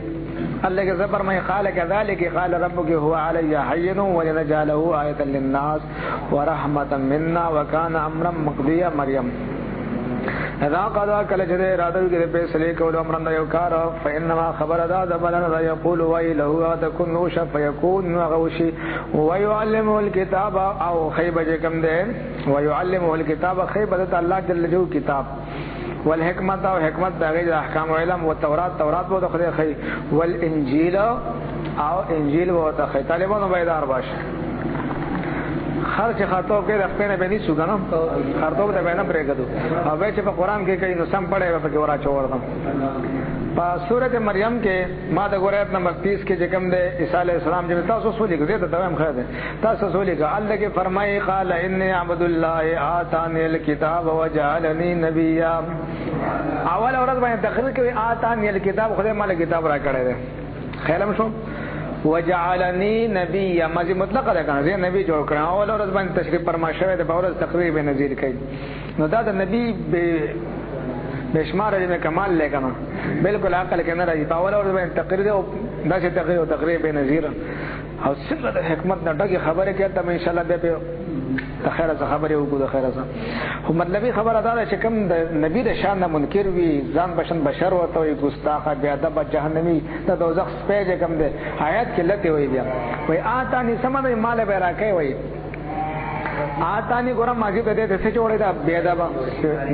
الله کے زبر میں قال كذلك قال ربك هو علي حين ولنجعله آية للناس ورحمة منا وكان امرا مقضيا مريم اذا قضا کله چې اراده وکړي په فیصله کول امرن یو کار فانما خبر ادا د بلنه یقول وای له تكن نوش فيكون غوشي ويعلمه الكتاب او خيبه کم ده ويعلمه الكتاب خيبه الله جل جلاله کتاب والحکمت او حکمت دغه احکام او علم او تورات وو د خدای خي والانجیل او انجیل وو ته خي طالبانو بیدار باش خرچ خاطو کې د خپل به نه سګنم خاطو ته به نه پرېګدو او به چې په قران کې کوي نو سم پړې په کې ورا چوردم په سورته مریم کې ما د غوړیت نمبر 30 کې چې کوم د عیسی علی السلام چې تاسو سولې کې ته دوام خیر ده تاسو سولې کې الله کې فرمایي قال انی عبد الله آتانی الكتاب وجعلنی نبیا اول اورز باندې داخل کوي آتانی الكتاب خدای مال کتاب را کړی ده خیالم شو وجعلنی نبی ماضی مطلق ده کنه زه نبی جوړ کړم اول ورځ باندې تشریف فرما شوی ده په ورځ تقریر به نذیر کوي نو دا د نبی بشمار دې کمال لګنه بالکل عقل کې نه راځي په اول ورځ باندې تقریر او داسې تقریر او تقریر به نذیر او سره د حکمت نه ډګه خبره کوي ته ان شاء الله به خیره خبره وکړو د خیره سره خو مطلبي خبره دا چې کوم د نبی د شان نه منکر وي ځان بشن بشر ورته وي ګستاخ بی ادب جهنمی د دوزخ سپېج کوم ده آیات کې لته وي بیا وای آتانی سمونه مال به راکې وای آتانی ګورم ماجی ته دې څه جوړې دا بی ادب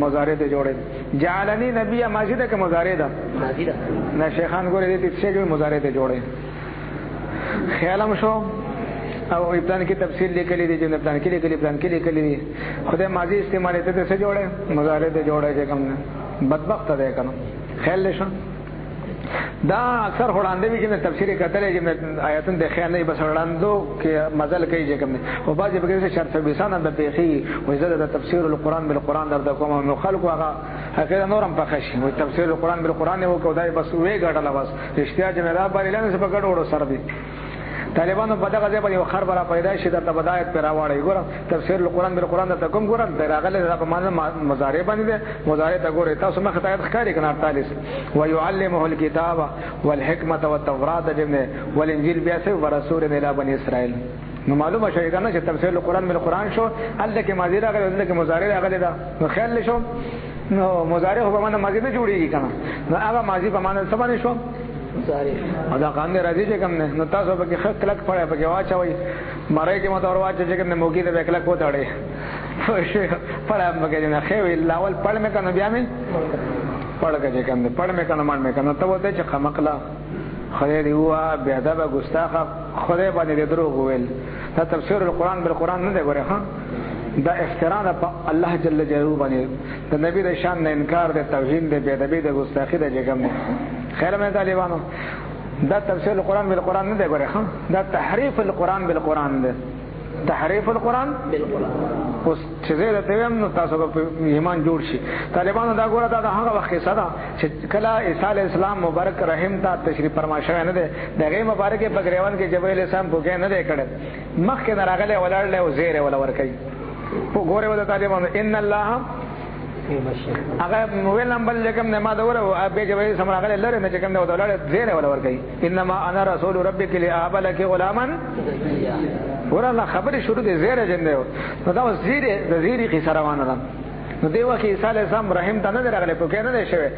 مضارع ته جوړې جعلنی نبی ماجی ته کې مضارع ده نه شیخان ګورې دې څه کې مضارع ته جوړې خیالم شو او ابتدان کی تفصیل لیکلی دی جو ابتدان کی لیکلی دی خدای ماضی استعمال ته څه جوړه مضارع ته جوړه چې کوم بدبخت ده کنه خیال لشه دا اکثر وړاندې وی چې تفسیر کتلې چې آیاتن د خیال نه بس وړاندو کې مزل کوي چې کوم او بعضی بګر شرط بيسان د پیخي او زړه د تفسیر القرآن بالقرآن در کوم نو خلق هغه هغه نورم پخښ او تفسیر القرآن بالقرآن او کودای بس وې غټل بس رښتیا چې مې را باندې لنه څه پکړ وړو سر دی طالبانو په دغه ځای باندې خر برا پیدا شي د بدايت پر راوړی ګور تفسیر القرآن بالقرآن ته کوم ګور دراغله د معنا مضارع باندې مضارع ته ګور تاسو مخ ته ښکاری کنه 48 ويعلمه الكتاب والحکمت والتوراۃ جمع والانجیل بیا سه ورسول الى بني اسرائيل نو معلومه شوی کنه چې تفسیر القرآن بالقرآن شو الله کې ماضی راغله الله کې مضارع راغله دا نو خیال شو نو مضارع په معنا ماضی نه جوړیږي کنه نو هغه ماضی په معنا څه باندې شو دا قان دې راځي چې کوم نه نو تاسو به کې خلک پړې په کې واچوي مړې کې متور واچ چې کوم موګي دې کلک وټاړي پړې مګې نه خوي لاول پړ مې کنه بیا مې پړ کې کوم پړ مې کنه مان مې کنه ته وته چې خمقلا خدای دې هوا بیا ادب ګستاخ خدای باندې دروغ ویل دا تفسیر القرآن بالقرآن نه دی ګوره ها دا افتراء په الله جل جلاله باندې د نبی د شان نه انکار د توهین د بی ادبی د ګستاخی د جګم خیر مې طالبانو دا تفسیر القرآن بالقرآن نه دی ګوره ها دا تحریف القرآن بالقرآن دی تحریف القرآن بالقرآن اوس چې زه ته وایم نو تاسو په ایمان جوړ شي طالبانو دا ګوره دا هغه وخت کې صدا چې کله عیسی علی السلام مبارک رحم ته تشریف فرما شوی نه دی دغه مبارک په غریوان کې جبرئیل السلام پوګه نه دی کړ مخکې نه راغله ولړل او زیره ولا ور کوي په ګوره ودا طالبانو ان الله هغه موبایل نمبر لکم نه ما دا وره به جوړې سمراغله لره نه چکم نه ودولړ زیره ولا ور کوي انما انا رسول ربک لأهب لك غلاما ورله خبره شروع دي زیره جنده نو دا زیره کی سروانه ده نو دیو کې عیسی علیه السلام رحم ته نه راغله په کې نه شوی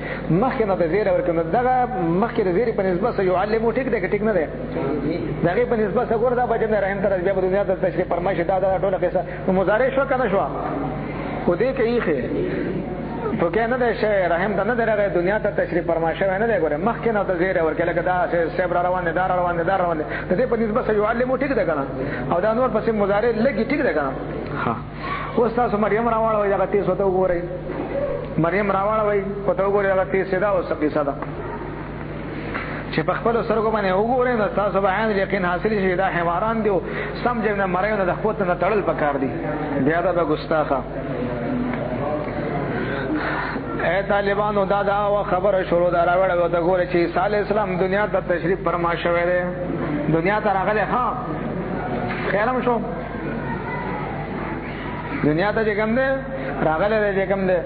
مخکې نه د زیره ور کنه دا مخکې د زیره په نسبت یو علم ټیک ده ټیک نه ده دغه په نسبت ګور دا بجنه رحم ته بیا په دنیا د تشریف فرمایش دا ټوله پیسه مضارع شو کنه شو خو دې کې خې تو کې نه ده شی رحم ته نه درغه دنیا ته تشریف فرما شوی نه دی ګوره مخکې نه د زیره ورکه لکه دا صبر روان دي دار روان دي د دې په نسبت یو علم ټیک ده کنه او دا نور پسې مضارع لګي ټیک ده کنه ها اوس تاسو مریم راواله وي هغه تیس وته وګورئ مریم راواله وي وته وګورئ هغه تیس دا او سقي صدا چې په خپل سرګو باندې وګورئ نو تاسو به عین یقین حاصل شي دا حیوانان دي سمجه نه مریم نه د خپل نه تړل پکار دي بیا دا به ګستاخه اے طالبانو دا خبر شروع دا راوړ او دا ګوره چې عیسی علیه السلام دنیا ته تشریف فرما شوی دی دنیا ته راغله ها خیالم شو دنیا ته کوم دی راغله دی کوم دی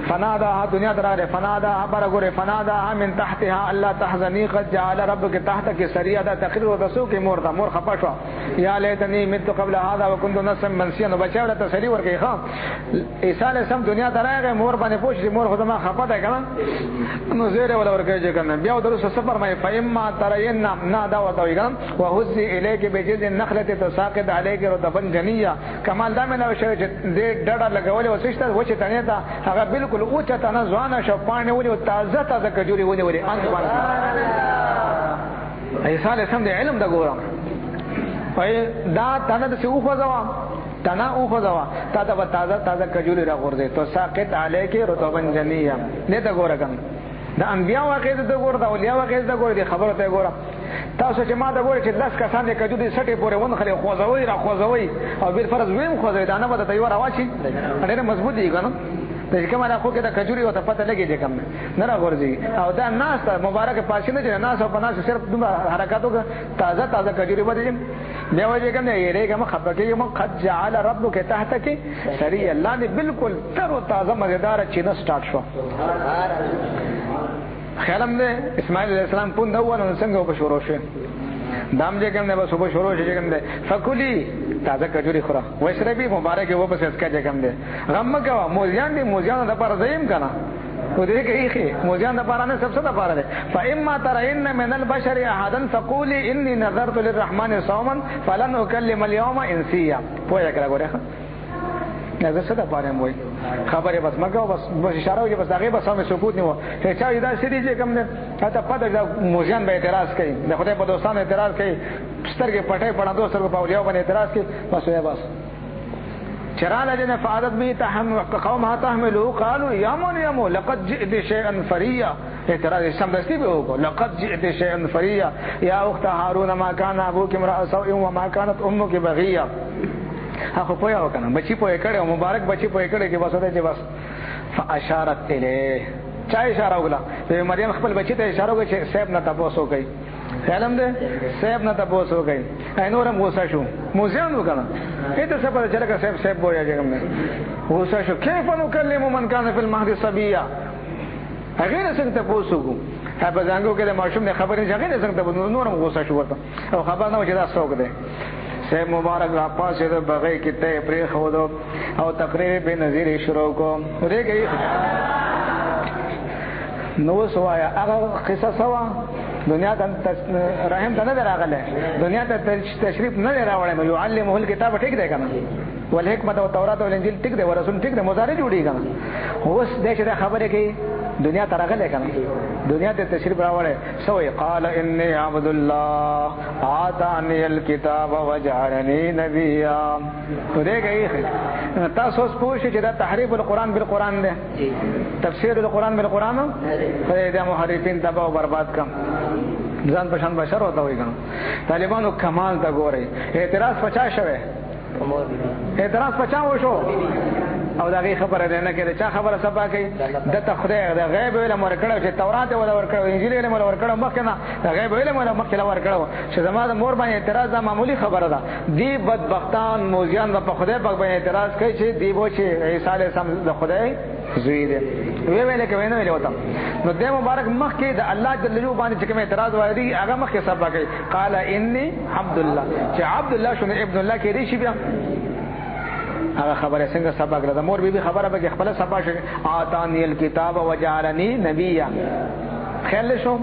فناداها دنیا ته راغله فناداها برغره فناداها من تحتها الله تحزني قد جعل ربك تحتك سريا دا تقریر وتسو کې مور دا مور خپه شو یا لیتنی مت قبل هذا وكنت نسا منسيا نو بچاو ته تسلی ورکې ښا عیسی علیه السلام دنیا ته راغی مور باندې پوښتنه مور خدای ما خپه ده کنه نو زیره ولا ورکې کنه بیا درس سفر مې فإما ترين نادا وتويغم وهزي اليك بجذ النخله تساقط عليك رطبا جنيا کمال دا مې نو شوی چې دې ډډه لګولې وسشته و چې تنه تا هغه بالکل اوچا تنه ځوانه شپانه ولې او تازه کجوري ولې ان سبحان الله عیسی علیه السلام د علم د ګورم پای دا تنه د سو خوځوا تنا او خدوا تا ته تازه کجوري را غورځي تو ساقط عليك رطبا جنيا نه دا ګورګم د انبیاء واقع د ګور د اولیاء واقع د ګور دي خبره ته ګور تاسو چې ما دا ګور چې 10 کسان د کجوري سټي پورې ون خلې خوځوي را خوځوي او بل فرض ویم خوځوي دا نه به تیار راوچی ډېر مضبوط دي کنه د کومه راخو کې د کجوري او ته پته لګي چې کوم نه را غورځي او دا ناس مبارک پاشنه چې ناس او پناس صرف دوه حرکاتو تازه کجوري ودی بیا وایي کوم نه یې کوم خبره کې مو قد جعل ربك تحتك سري الله دې بالکل تر او تازه مزیدار چینه سٹارټ شو خیالم دې اسماعیل علیہ السلام پوند اول نو څنګه په شروع شو دام دې کوم نه بس په شروع شي کوم دې فکلی تازه کجوري خورا وشربي مبارک و بس اسکا دې کوم دې غم کا موزیان د پر زیم کنه و دې کې موزیان د پارانه سب څه د پاره ده فإما ترين من البشر احدا فقولي اني نذرت للرحمن صوما فلن اكلم اليوم انسيا پوهه کړه ګوره نه څه د پاره موي خبره بس مګو بس اشاره وي بس هغه بس هم سکوت نیو چې چا دا سړي چې کوم نه ته پته دا موزیان به اعتراض کوي د خدای په دوستانو اعتراض کوي سترګې پټه پړا دوستو په اولیاء باندې اعتراض کوي بس یا بس چرال جن فعادت به تحمل قومها تحمله قالوا يا مريم لقد جئت شيئا فريا اعتراض سمدستی به وکړه لقد جئت شيئا فريا يا اخت هارون ما كان ابوك امرأ سوء وما كانت امك بغيا هغه پویا وکنه بچی پویا کړه مبارک بچی پویا کړه چې بس ته بس فاشارت الیه چا اشاره وکړه مریم خپل بچی ته اشاره وکړه چې صاحب نه تاسو کوي علم دې صاحب نه تاسو کوي اینورم غوسه شو موزیان وکنه اته څه په چرګه صاحب بویا جګم غوسه شو کیف نکلم من کان فی المهد صبیا هغه نه څنګه تاسو کو هغه څنګه کې د ماشوم خبرې ځګه نه څنګه نورم غوسه شو ورته او خبر نه و چې دا څوک دی سید مبارک را پاسې د بغي کې ته پرې خو او تقریر به نظیر شروع کو ورګي نو سوایا هغه قصه سوا دنیا ته رحم ته نه راغله دنیا ته تشریف نه راوړل يعلمه الكتاب ټیک دی کنه والحکمت او تورات او انجیل ټیک دی ورسول ټیک دی مضارع جوړی کنه اوس دې چې خبره کوي دنیا ته راغله کنه دنیا ته تشریف راوړل سوې قال اني عبد الله اعطاني الكتاب وجعلني نبيا ورګي تاسو پوښتنه چې دا تحریف القرآن بالقرآن دی تفسیر القرآن بالقرآن دا محرفین تباہ و برباد کم ځان پشان بشر ہوتا ہوئی گا طالبانو کمال تا گو رہی اعتراض پچا شوے اعتراض پچا ہو شو او دا غي خبره نه کړي چا خبره سبا کوي د تخدای د غیب علم ورکړو چې تورات ورکړو انجیل علم ورکړو مخکنه د غیب علم مخکله ورکړو چې زما د مور باندې اعتراض دا معمولی خبره ده دی بدبختان موزیان په خدای پاک باندې اعتراض کوي چې دی بو چې عیسی علیه السلام د خدای زوی دی ویل کې وینه ویل وته نو د مبارک مخکې د الله جل جلاله باندې چې کوم اعتراض وایي هغه مخکې سبا کوي قال انی عبد الله چې عبد الله شنو ابن الله کې دی شي بیا هغه خبره څنګه سبا کړه د مور بیبي خبره به خپل سبا شي اعطاني الكتاب وجعلني نبيا خیال شو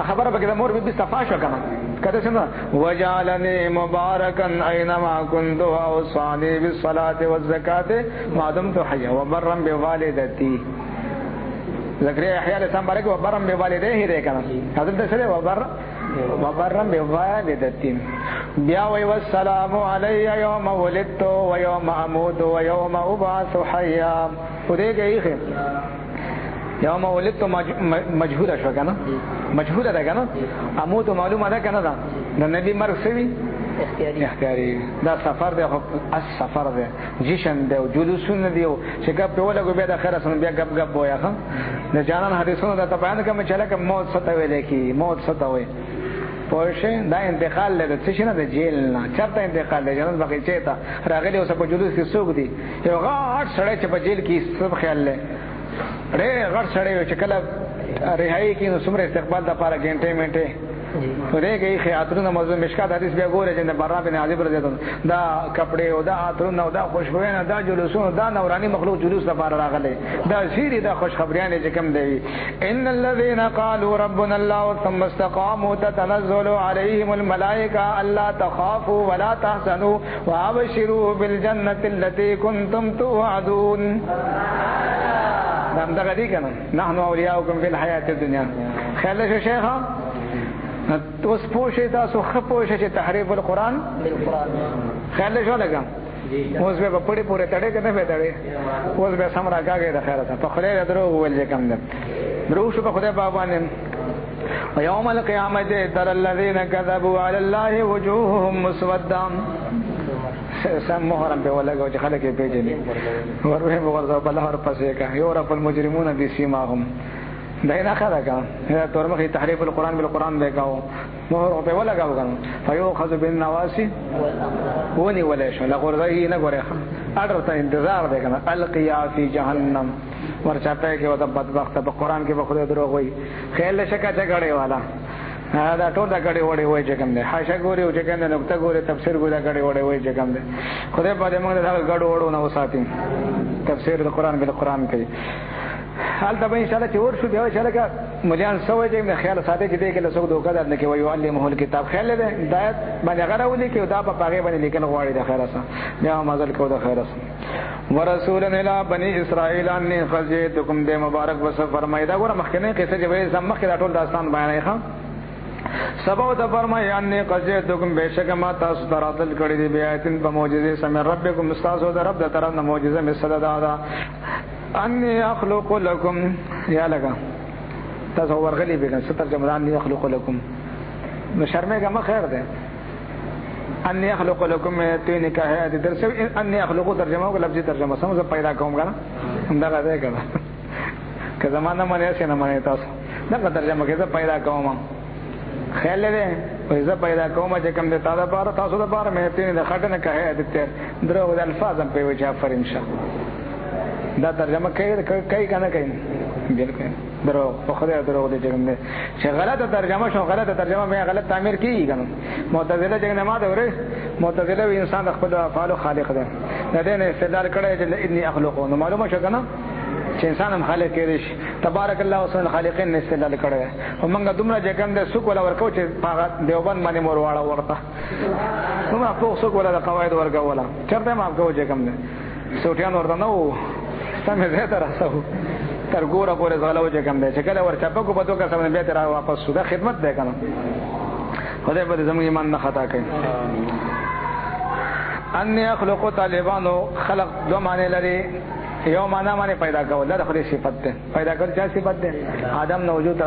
خبره به د مور بیبي صفا شو کنه کته څنګه وجعلني مباركا اينما كنت واوصاني بالصلاه والزكاه ما دمت حيا وبرا بوالدتي زكريا يحيى السلام بارك وبرا بوالديه ده کنه حضرت سره وبرا بوالدتي بیا وی والسلام علی یوم ولدت و یوم اموت و یوم ابعث حیا ودېږي یوم ولدت مجهوله شو کنه مجهوله ده کنه اموت معلومه ده کنه دا د نبی مرګ سوي اختیاري دا سفر دی خو اس سفر دی جشن دی او جلوسونه دی چې ګب په ولګو بیا د خیره سن بیا ګب ویا ښه د جانان حدیثونو د بیان کوم چې لکه موت ستوي لیکي موت ستوي پوه دا انتقال لري څه شنه د جیل نه چرته انتقال لري جنت بغیچه ته راغلی اوس په جلوس کې څوک دی یو غاټ سړی چې په جیل کې سب خیال لري ډېر غټ سړی چې کله رهایی کې نو څومره استقبال د پاره غنټه منټه خدای کې خیاطرونه موضوع مشکات حدیث بیا ګوره چې برا بن عازب رضی الله دا کپڑے او دا عطرونه او دا خوشبوونه دا جلوسونه دا نورانی مخلوق جلوس لپاره راغلي دا سیری دا خوش خبریان چې کوم دی ان الذين قالوا ربنا الله ثم استقاموا تتنزل عليهم الملائكه الا تخافوا ولا تحزنوا وابشروا بالجنه التي كنتم توعدون دا غدي کنه نحن اولیاؤکم فی الحیات الدنیا خیال شو شیخا اوس پوښی تاسو خپوښی چې تحریف القرآن بالقرآن خیال شو لګا اوس به په پړې پورې تړې کنه به تړې اوس به سم راګاګې د خیرته په خدای درو ول چې کم ده درو شو په خدای بابا نه ويوم القيامه ترى الذين كذبوا على الله وجوههم مسوده سم محرم په ولګو چې خلک یې پیژني ورته وګورځو بل هر پسې کا یورپ المجرمون بسیماهم دا نه خدا کا دا تور مخې تحریف القرآن بالقرآن وکاو مهر په ولګاو کنه فيؤخذ بالنواسي وني ولا شو لا غرضي نه غره اډر ته انتظار دی کنه القيا في جهنم ورچا په کې وته بدبخت په قرآن کې به خدای دروغ وای خیال شکا چګړې والا دا ټول دا غړي وړي وای چې کوم دی حاشا ګوري او چې کوم دی نقطه ګوري تفسیر ګوري غړي وړي وای چې کوم دی خدای په دې موږ دا غړو وړو نه وساتي تفسیر د قرآن بالقرآن کوي حال ته ان شاء الله چې ورشو بیا چې لکه مليان سوې چې خیال ساتي چې دې کې له څو دوکا درنه کې وایو علمه الكتاب خیال دې هدایت باندې غراولي کې دا په پاګې باندې لیکل غواړي د خیره سره بیا مازل کو د خیره سره ورسولن الى بني اسرائيل ان خزيتكم دې مبارک وس فرمایدا ګور مخکنه قصه چې وې سم مخکې ټول داستان بیانای ښا سبو د فرمای ان قزیتکم بشک ما تاسو تراتل کړي دی بیاتن په معجزه سم ربکم استاسو د رب د طرف نه معجزه مسد دا انی اخلق لكم یا لگا تاسو ورغلی به ستر جمران انی اخلق لكم نو شرمه کا خیر ده انی اخلق لكم تین کا ہے درس انی اخلق ترجمه کو لفظی ترجمه سم پیدا کوم غا دا راځي کړه که زمانہ باندې څه نه مانی تاسو دا ترجمه کې پیدا کوم خیال دې پیدا پیدا کوم چې کوم د تاسو لپاره تاسو لپاره مې تین د خټنه کا ہے د درو د الفاظ په وجه فرین شه دا ترجمه کوي کنه کوي بالکل درو په خدای درو دې څنګه چې غلطه ترجمه شو غلطه ترجمه مې غلط تعبیر کیږي کنه معتزله څنګه ما ده وره معتزله انسان خپل افعال خالق ده دا دې نه استدلال کړی چې انی اخلق نو معلومه شو کنه چې انسان هم خالق کېږي تبارک الله وسن الخالقین نه استدلال کړی او موږ دومره چې کوم د سوق ولا ورکو چې دیوبند باندې مور واړه ورته نو ما په سوق ولا د قواعد ورکو ولا چرته ما کو چې کوم نه سوټیان ورته نو سمه زه تر راسو تر ګوره پورې غلو چې کوم دی چې کله ور چپکو په توګه سمونه به تر واپس سوده خدمت ده کنه خدای په زموږ ایمان نه خطا کوي ان يخلق طالبانو خلق دو معنی لري یو معنا پیدا کول دا خدای صفت ده پیدا کول چا صفت ده آدم نو وجود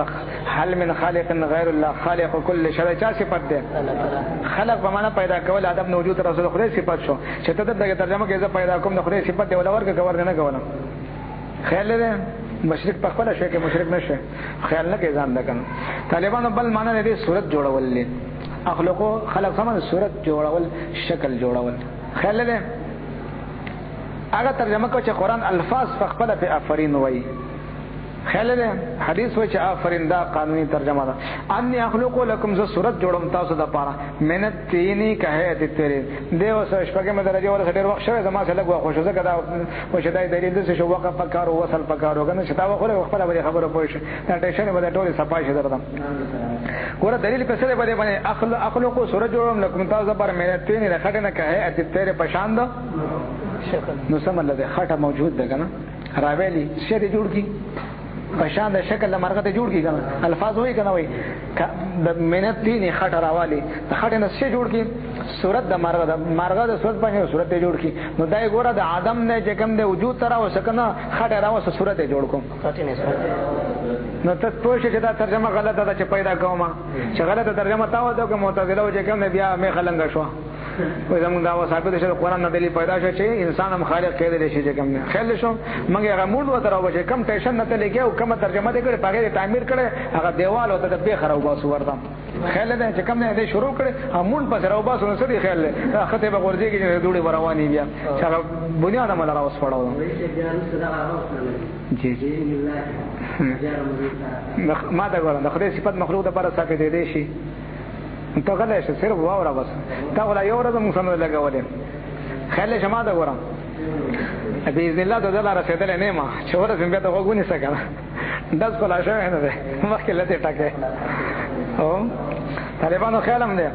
حل من خالق غیر الله خالق كل شيء چا صفت ده خلق په معنا پیدا کول آدم نو وجود رسول خدای صفت شو چې ته د ترجمه کې ز پیدا کوم نو خدای صفت دی ولا ورګه کور نه کوله خیال ده مشرک په خپل شي کې مشرک نشه خیال نه کې ځان ده کنه طالبانو بل معنا نه دي صورت جوړول دي اخلاقو خلق سمون صورت جوړول شکل جوړول خیال ده اگر ترجمه کو چې قرآن الفاظ فخپل په افرین وای خیال ده حدیث وای چې افرین دا قانوني ترجمه ده ان اخلق لكم ذ صورت جوړم تاسو د پاره مهنت تینی کہے د تیرې دیو سره شپږه مدرجه ور سره وخت شوی زما سره لګو خوشو زګه دا وشدای دلیل د شو وقف پکارو وصل پکارو کنه شتا وخره خپل به خبره پوه شي دا ټیشن به ټول صفای درته ګوره دلیل په سره باندې اخلق صورت جوړم لكم تاسو د پاره مهنت تینی راخټه نه کہے د تیرې پشان ده نو سم الله ده خټه موجود ده کنه راویلی شری جوړ کی پشان د شکل مرغه ته جوړ کی کنه الفاظ وای کنه وای د منت دي نه خټه راوالی د خټه نه شی جوړ کی صورت د مرغه د صورت باندې صورت ته جوړ کی نو دای ګوره د آدم نه چې کوم د وجود تر او سکنه خټه راوسه صورت ته جوړ کوم نو ته پوه شې دا ترجمه غلطه ده چې پیدا کومه چې غلطه ترجمه تاو ده کوم معتزله او چې کوم بیا مې خلنګ شو وای زموږ دا ثابت شي قرآن نه دلی پیدا شو چې انسان هم خالق کېدل شي چې کوم نه خیال شو موږ هغه موډ وته راو چې کم ټیشن نه تلګي او کوم ترجمه دې کړې پاګه تعمیر کړي هغه دیوال وته به خراب واسو ورته خیال ده چې کوم نه دې شروع کړي همون پس راو باسو نو سړي خیال له خطه به ورځي کې دوړي رواني بیا چې بنیاد عمل راوس پړاو جی ما دا ګورم د خدای صفات مخلوق د پر صفه دې شي ته غلې شي صرف واورا بس تا ولا یو ورځ موږ سم لګولې خیال شمه دا ګورم باذن الله د دلاره رسیدل نه ما چې ورځ بیا ته وګونی سکه داس کولا شوی نه ده مخکې لته ټکه او طالبانو خیالم ده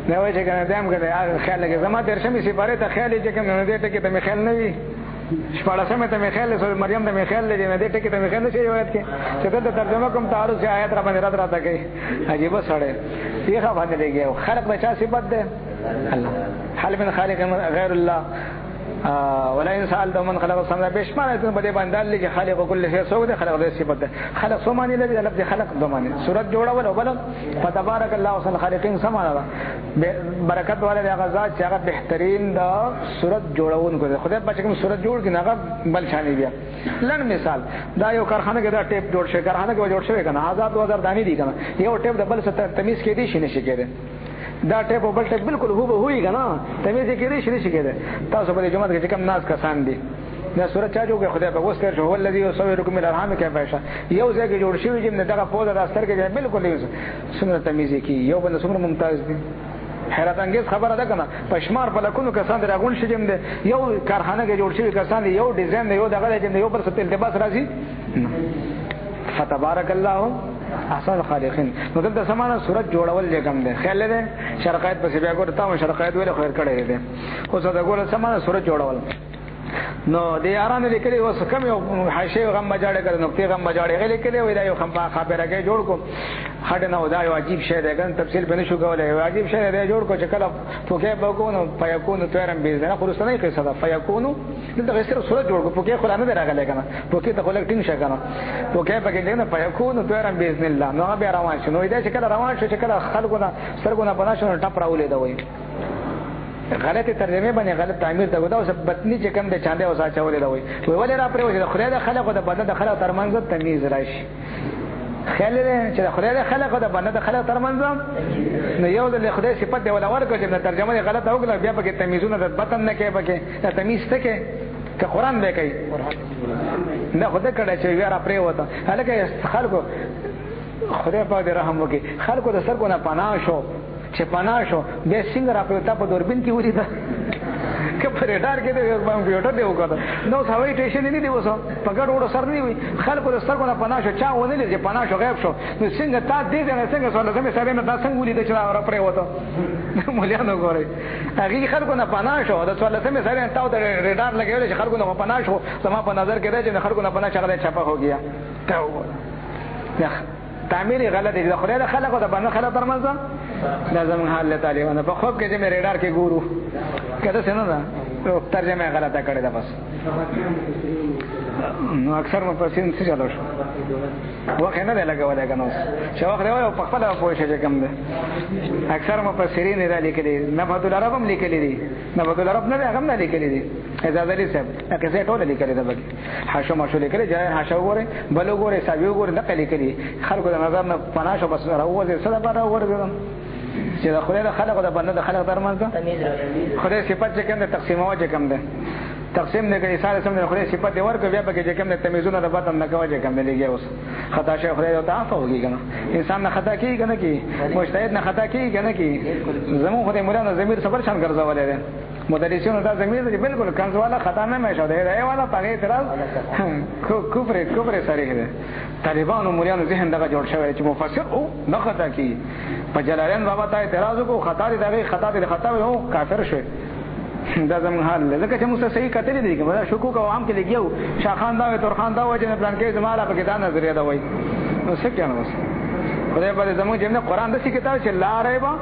نه وای چې کنه دیم کنه خیال لګي زما درشمې سپاره ته خیال چې کوم نه دې ټکه ته مې خیال نه وي شپاړسمه ته مې خیال سو مریم ته مې خیال لګي نه دې ټکه ته مې خیال نشي روایت کې چې دا ترجمه کوم تعارض چې آیات را باندې راته کوي عجیب سره یې خبره باندې لګي خلق بچا صفات ده الله حل من خالق غیر الله ولا انسان د من خلق السماوات بشمار ته بده باندې لږ خالق کل شی سو ده خلق د صفات ده خلق سو معنی لري لفظ خلق د معنی صورت جوړول او بل فتبارك الله احسن الخالقین سمانا برکت والے هغه ذات چې هغه بهترین د صورت جوړون کوي خدای په کوم صورت جوړ کړي هغه بل شانی بیا لن مثال دا یو کارخانه کې دا ټیپ جوړ شي کارخانه کې جوړ شوی کنه 1000 دانی دي کنه یو ټیپ د بل څخه تمیز کې دي شي نشي کېده دا ټیپ او بل ټیپ بالکل هو به وي کنه تمیز کې دي شي نشي کېده تاسو په جمعه کې کوم ناز کسان دي دا صورت چا جوړ خدای په واسطه هو الذي يصوركم من الارحام كيف يشاء یو ځای کې جوړ شوی چې دغه پوزه راستر کې بالکل یو څومره تمیز کې یو بل څومره ممتاز دي حیرت انگیز خبره ده کنه پښمار په لکونو کسان راغون شي جمع یو کارخانه کې جوړ شوی کسان یو ډیزاین یو دغه چې یو پر څه التباس راځي فتبارك الله احسن الخالقین نو دلته سمانه صورت جوړول لګم ده خیال ده شرقایت پسې بیا ګورته او شرقایت ویل خیر کړی ده خو څه دا ګوره سمانه صورت جوړول نو د یارانو لیکلي اوس کم یو حاشیه غم بجاړه کړي نقطې غم بجاړه غلي کړي وای دا یو خبره کې جوړ کو هډ نه ودا یو عجیب شی ده ګن تفصیل به نشو کولای یو عجیب شی ده جوړ کو چې کله توګه بګونو فیکون تورم بیزنه خو رسنه کې صدا فیکون دغه سره صورت جوړ کو پوکې خلانه راغله کنه پوکې ته خلک ټینګ شګنه پوکې پکې نه فیکون تورم باذن الله نو بیا روان شنو دا چې کله روان شو چې کله خلکونه سرګونه بناشونه ټپ راولې دا وای غلطی ترجمه باندې غلط تعبیر ته ودا اوس بطنی چې کوم د چاندې اوسه چولې دا وای ولې را پرې وځي خدای د خلقو د بدن د خلق ترمنځ تمیز راشي خیال لري چې خدای د خلقو د بدن د خلق ترمنځ نو یو د خدای صفت دی ولا ورکو چې ترجمه غلط وکړه بیا پکې تمیزونه د بدن نه کې پکې تمیز ته کې که قران به کوي نه خدای کړه چې بیا را پرې وته هلکه خلقو خدای په دې رحم وکړي خلقو د سرګو نه پناه شو چې پناه شو به څنګه را پروت په دوربین کې وریدا کپره ډار کې د کمپیوټر دی وکړه نو هواي سټیشن نه دی وسو پګړ وړو سر نه وي خلکو د سرګو نه پناه شو چا ونه لري چې پناه شو غیب شو نو څنګه تا دې نه څنګه سوال سمې سره نه تاسو ولید چې را پرې وته مولانو ګوري هغه خلکو نه پناه شو د سوال سمې سره تاو د ریډار لګول چې خلکو نه پناه شو زما په نظر کې دی چې خلکو نه پناه شغله چپه هو گیا تاو تعمیر غلط دی خدای د خلقو د باندې خلق ترمنځ دا زمون حال له طالبانو په خوب کې چې مې ریډار کې ګورو کله څنګه دا ترجمه غلطه کړې ده بس نو اکثر مفسرین څه چلو شو وخت نه دی لګولای کنه چې وخت دی په خپل پوه شي کوم ده اکثر مفسرین دا لیکلي نبات العرب هم لیکلي دي نبات العرب نه هغه نه لیکلي دي اجازه لري صاحب اګه څه ټول لیکلي ده بګي حاشو ماشو لیکلي ځای حاشو وره بلو وره ساوي وره نه لیکلي خلکو د نظر نه پناشه بس راوځي سره بارا وره چې د خدای د خلق د بنده د خلق ترمنځ خدای صفات چې کوم د تقسیمو چې کوم ده تقسیم نه کوي ساره سم د خدای صفات دی ورکو بیا پکې چې کوم د تمیزونه د باطن نه کوي چې کوم دی لګي اوس خطا شي خدای او تعفو وږي کنه انسان نه خطا کوي کنه کی مجتهد نه خطا کوي کنه کی زمو خدای مولانا ضمیر صبر شان ګرځولې ده مدرسینو دا ضمیر دی بالکل کنځواله خطا نه مې شو دی دا والا پغې اعتراض کفر صریح ده طالبانو مولانا ذهن دغه جوړ شوی چې مفسر او نه خطا کوي په جلالین بابا ته اعتراض کو خطا دی دغه خطا او کافر شوی دا زمون حال لکه چې موږ صحیح کتلې دي کنه شکوک او عام کې لګیو شاخان دا تور خان دا وجه نه پلان کې زماله په کې دا نظریه دا وای نو څه کنه وس خدای په زمون جنه قران د څه کتاب چې لا ریبا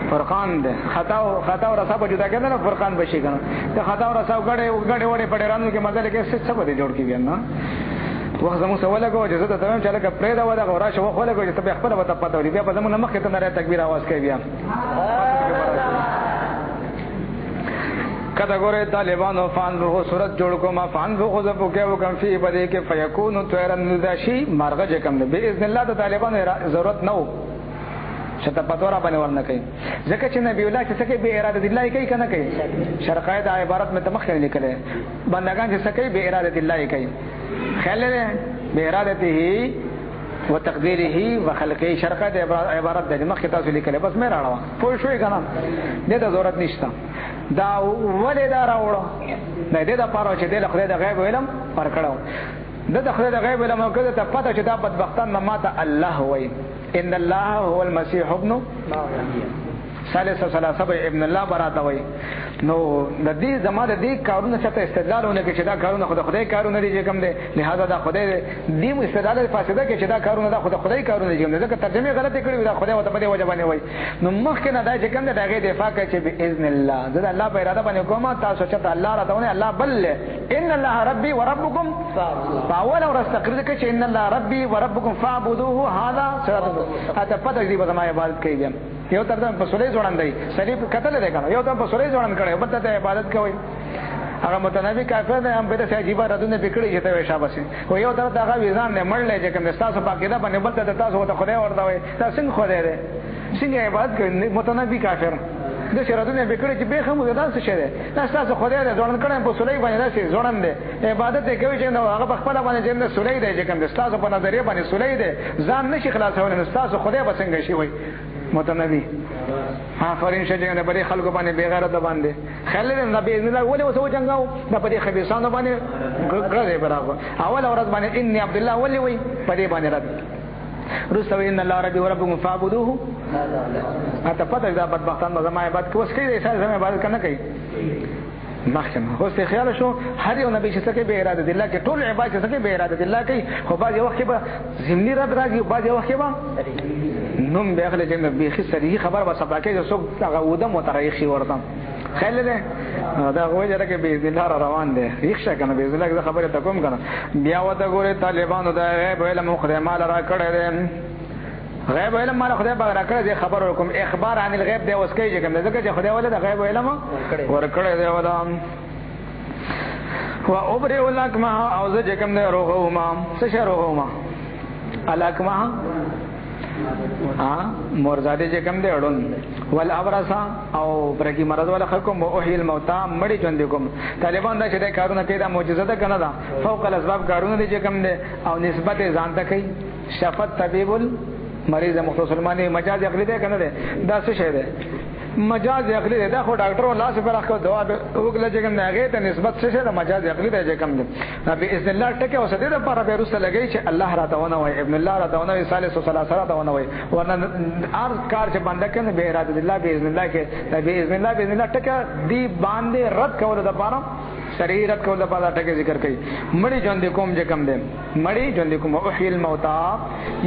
فرقان ده خطا او رسا په جدا کېدل فرقان بشي کنه ته خطا او رسا غړې وړې په ډیرانو کې مزل کې څه څه به جوړ کیږي نه وخت زمو سوال کو چې زه ته تمام چاله کپړې دا ودا غورا شو خو له کو چې ته خپل وته پته ولې بیا په زمو مخ ته نه تکبیر आवाज کوي بیا کته ګوره طالبانو فان روح صورت جوړ کوم فان روح ز په کې وکم فی بده کې فیکون طیرن ذاشی مرغه کم نه باذن الله د طالبانو ضرورت نه چې پتو را باندې ورنه کوي ځکه چې نبی الله چې څه به اراده الله کوي کنه کوي شرقای د عبارت مې تمخ لیکل بندگان چې څه کوي به اراده الله کوي خیال له به ارادته وتقديره وخلقه شرقه د عبارت د مخ تاسو لیکل بس مې راړم پوه شوې کنه دې ته ضرورت نشته دا ولې دا راوړو نه دې دا پاره چې د خدای د غیب علم پر کړو د خدای د غیب علم کړه ته پته چې دا بدبختان ماته الله وای ان الله هو المسيح ابن ثالث ثلاثه ابن الله براته وای نو د دې زماده دې کارونه چې استدلالونه کې چې دا کارونه خدای کارونه دي کوم دي لہذا دا خدای دې استدلال فاسده کې چې دا کارونه دا خدای کارونه دي ځکه ترجمه غلطه کړې دا خدای وته په دې وجه باندې وای نو مخکې نه دا چې کوم دا غي دفاع کوي چې باذن الله دا الله په اراده باندې کومه تاسو چې الله راته الله بل ان الله ربي وربكم فاول اور استقرار کې چې ان الله ربي وربكم فاعبدوه هذا صراط هذا پته دې به ما عبادت کوي یو تر په سورې ځوړان دی سړي کتل دی کنه یو تر په سورې ځوړان کړي بل ته عبادت کوي هغه متنبي کافر نه هم به ته عجیب راتونه پکړي چې ته شاباسي او یو تر هغه ویزان نه مړلې چې کوم تاسو پاکیده باندې بل ته تاسو ته خدای ورته وي تاسو څنګه خدای دی څنګه عبادت کوي متنبي کافر د شرطونه پکړي چې به هم دا څه شه دی تاسو خدای دی ځوړان کړي په سورې باندې راځي ځوړان دی عبادت کوي چې هغه په خپل باندې جنت سورې دی چې کوم تاسو په نظریه باندې سورې دی ځان نشي خلاصول تاسو خدای به څنګه شي وي متنبي آفرین شجنه بری خلکو باندې بیغیرت باندې خلل نبی اذن الله ولې وسو جنگاو د بری خبيسانو باندې ګرځي برابر اول اورز باندې انی عبد الله ولې وای پدې باندې رد رسول ان الله ربي وربكم فاعبدوه اته پته دا بدبختان مزما عبادت کوس کې دې سره زما عبادت کنه کوي مخکمه خو څه خیال شو هر یو نبی چې څه به اراده الله کې ټول عبادت چې څه به اراده الله کوي خو بعض وخت به زمینی رد راځي بعض وخت به نوم به اخله جنب به خسرې خبر به سبا کې څوک هغه ودم وتریخي ورته خیال له دا غوړي راکې به الله روان دي ریښه کنه به الله خبره ته کوم کنه بیا وته ګوره طالبانو دا غیب علم خدای مال را کړی دي غیب علم مال خدای به را کړی دي خبر ورکوم اخبار عن الغیب دی اوس کوي کوم ځکه چې خدای ولې د غیب علم ور کړی دی ودا و ابرئ الاکمه او زه کوم نه روغوما څه شه روغوما الاکمه مورزاده چې کوم دی اړون ول ابرصا او برګي مرض ولا خلکم او هیل موتا مړی ژوند کوم طالبان دا چې د کارونه پیدا معجزه ده کنه دا فوق الاسباب کارونه دي چې کوم دی او نسبت ځان ته کوي شفت طبيب المريض مسلمانې مجاز عقلی ده کنه دا څه شی ده مجاز عقلی ده خو ډاکټر الله سبحانه خو دوا وګل چې کوم هغه ته نسبت څه شی ده مجاز عقلی ده چې کوم ده باذن الله ټکه اوسه دې لپاره به رسول لګی چې الله را تاونه وای ابن الله را تاونه وای صالح صلوات را تاونه وای ورنه ار کار چې بنده کنه به اراده الله باذن الله کې باذن الله ټکه دی باندې رد کول د لپاره شریعت کول د لپاره ټکه ذکر کوي مړی ژوند کوم چې کوم ده مړی ژوند کوم او احیل الموتى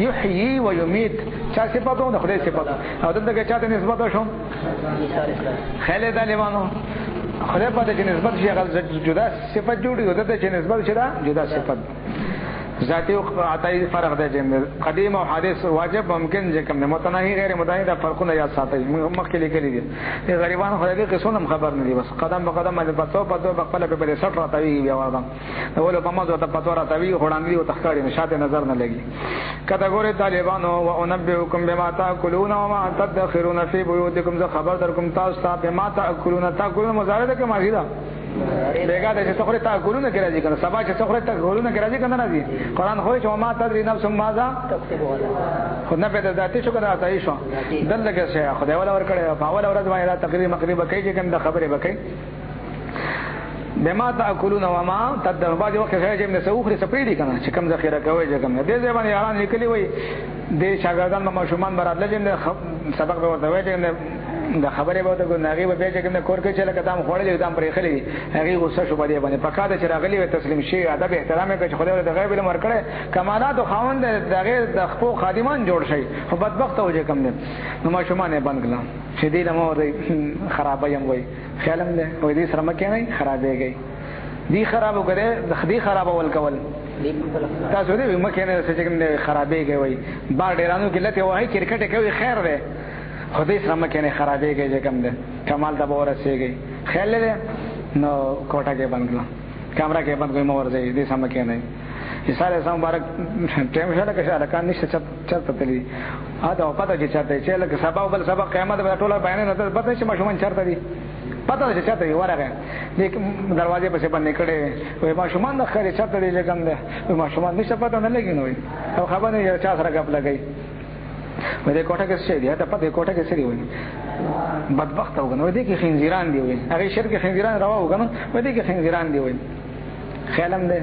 یحیی و یمیت چا صفاتو د خدای صفات او دغه چاته نسبت شو خاله طالبانو خدای په دې نسبت شي جدا صفات جوړي او دغه چې نسبت شي جدا صفات ذاتی او عطای فرق دی چې قدیم او حادث واجب ممکن چې کوم متناهی غیر متناهی دا فرقونه یاد ساتي مخکې لیکلي دي د غریبانو خدای دې قصونه خبر نه دي بس قدم په قدم باندې پتو خپل په بل سټ راټوي بیا ورته ولو په مازه ته پتو راټوي وړاندې او تخکاری نشاته نظر نه لګي کټګوري طالبانو او انبئکم بما تاکلون وما تدخرون فی بیوتکم ذ خبر درکم تاسو ته بما تاکلون مزارده کې ماضی ده بیگا د چې څوخره تا ګورونه کې راځي کنه سبا چې څوخره تا ګورونه کې راځي کنه راځي قران خو چې ما تدري نفس ماذا خو نه په ذاتي شو کنه تاسو شو دلته شه خدای ولا ور کړه په اول ورځ باندې تقریر مقریبه کوي چې کنه خبره وکړي بما تاكلون وما تدبر وخت چې موږ سوخره سپېډي کنه چې کم ذخیره کوي چې کم دې ځبان یاران لیکلي وي د شاګردان ما شومان برابر چې سبق به ورته وایي چې دا خبره به ته ناغي به چې کوم کور کې چې لکه دام خوړلې دام پرې خلې هغه غوسه شو باندې باندې پکاده چې راغلي و تسلیم شي ادب احترام کې خدای د غیب علم ورکړي کمالات او خوند دغه د خپل خادمان جوړ شي خو بدبخت او چې کم دي نو ما شومانه بند کړم چې دې له مو خراب یم وای خیالم دې وې دې سره مکه نه خرابېږي دی خراب وګره د خدي خراب اول کول تاسو دې مکه نه چې کوم خرابېږي وای با ډیرانو کې لته وای کرکټ کوي خیر ده خدای سره مکه نه خرابېږي چې کوم ده کمال ته ورسېږي خیال دې نو کوټه کې بند کړه کیمرا کې بند کوي مور دې سم کې نه عیسی علیه السلام مبارک ټیم شاله کې الکان نشته چرته تللی دا پته چې چاته چې لکه سبا بل سبا قیامت به ټوله بیان نه ده پته چې ماشومان چرته دي پته چې چاته ورغه لیک دروازې په څه باندې کړي وای ماشومان د خیر چاته دي څنګه ده ماشومان نشه پته نه لګي نو او خبر نه چا سره غپ لګي مې د کوټه کې څه دی ته پته کوټه کې څه دی وای بدبخت وګنه وای دي کې خنزیران دی وای هغه شرک خنزیران روا وګنه وای دي کې خنزیران دی وای خیالم ده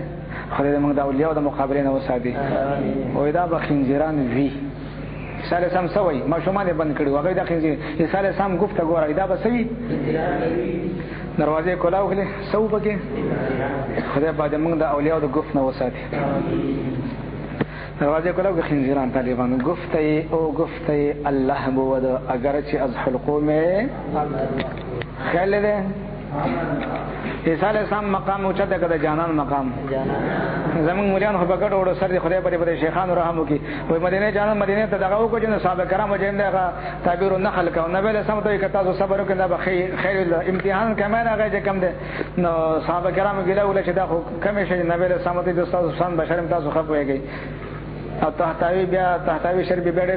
خدای موږ د اولیاء د مقابله نه وساتي وای دا به خنزیران وی عیسی علیه السلام سوي ماشومان بند کړي هغه د خنزیر عیسی علیه السلام گفت غوړای دا به سوي دروازې کولاو کله سو بګي خدای باندې موږ د اولیاء د گفت نه وساتي دروازه کولاو که خنزیران طالبان گفته الله بود اگرچه از حلقوم خیلی ده عیسی علیه السلام مقام اوچت ده که جانان مقام زمون مولیان خو بغټ وړو سر دي خدای په شیخان رحم وکي وای مدینه جانان مدینه ته دغه وکړي نو صاحب کرام وجند هغه تعبیر النخل کو نبی له سم ته کتا صبر وکړه به خیر امتحان کمانه هغه کم ده نو صاحب کرام ګیله ول چې دا خو کم شي نبی له سم ته د استاد حسین بشرم تاسو خپويږي او تحتوی بیا تحتوی شربی بیڑی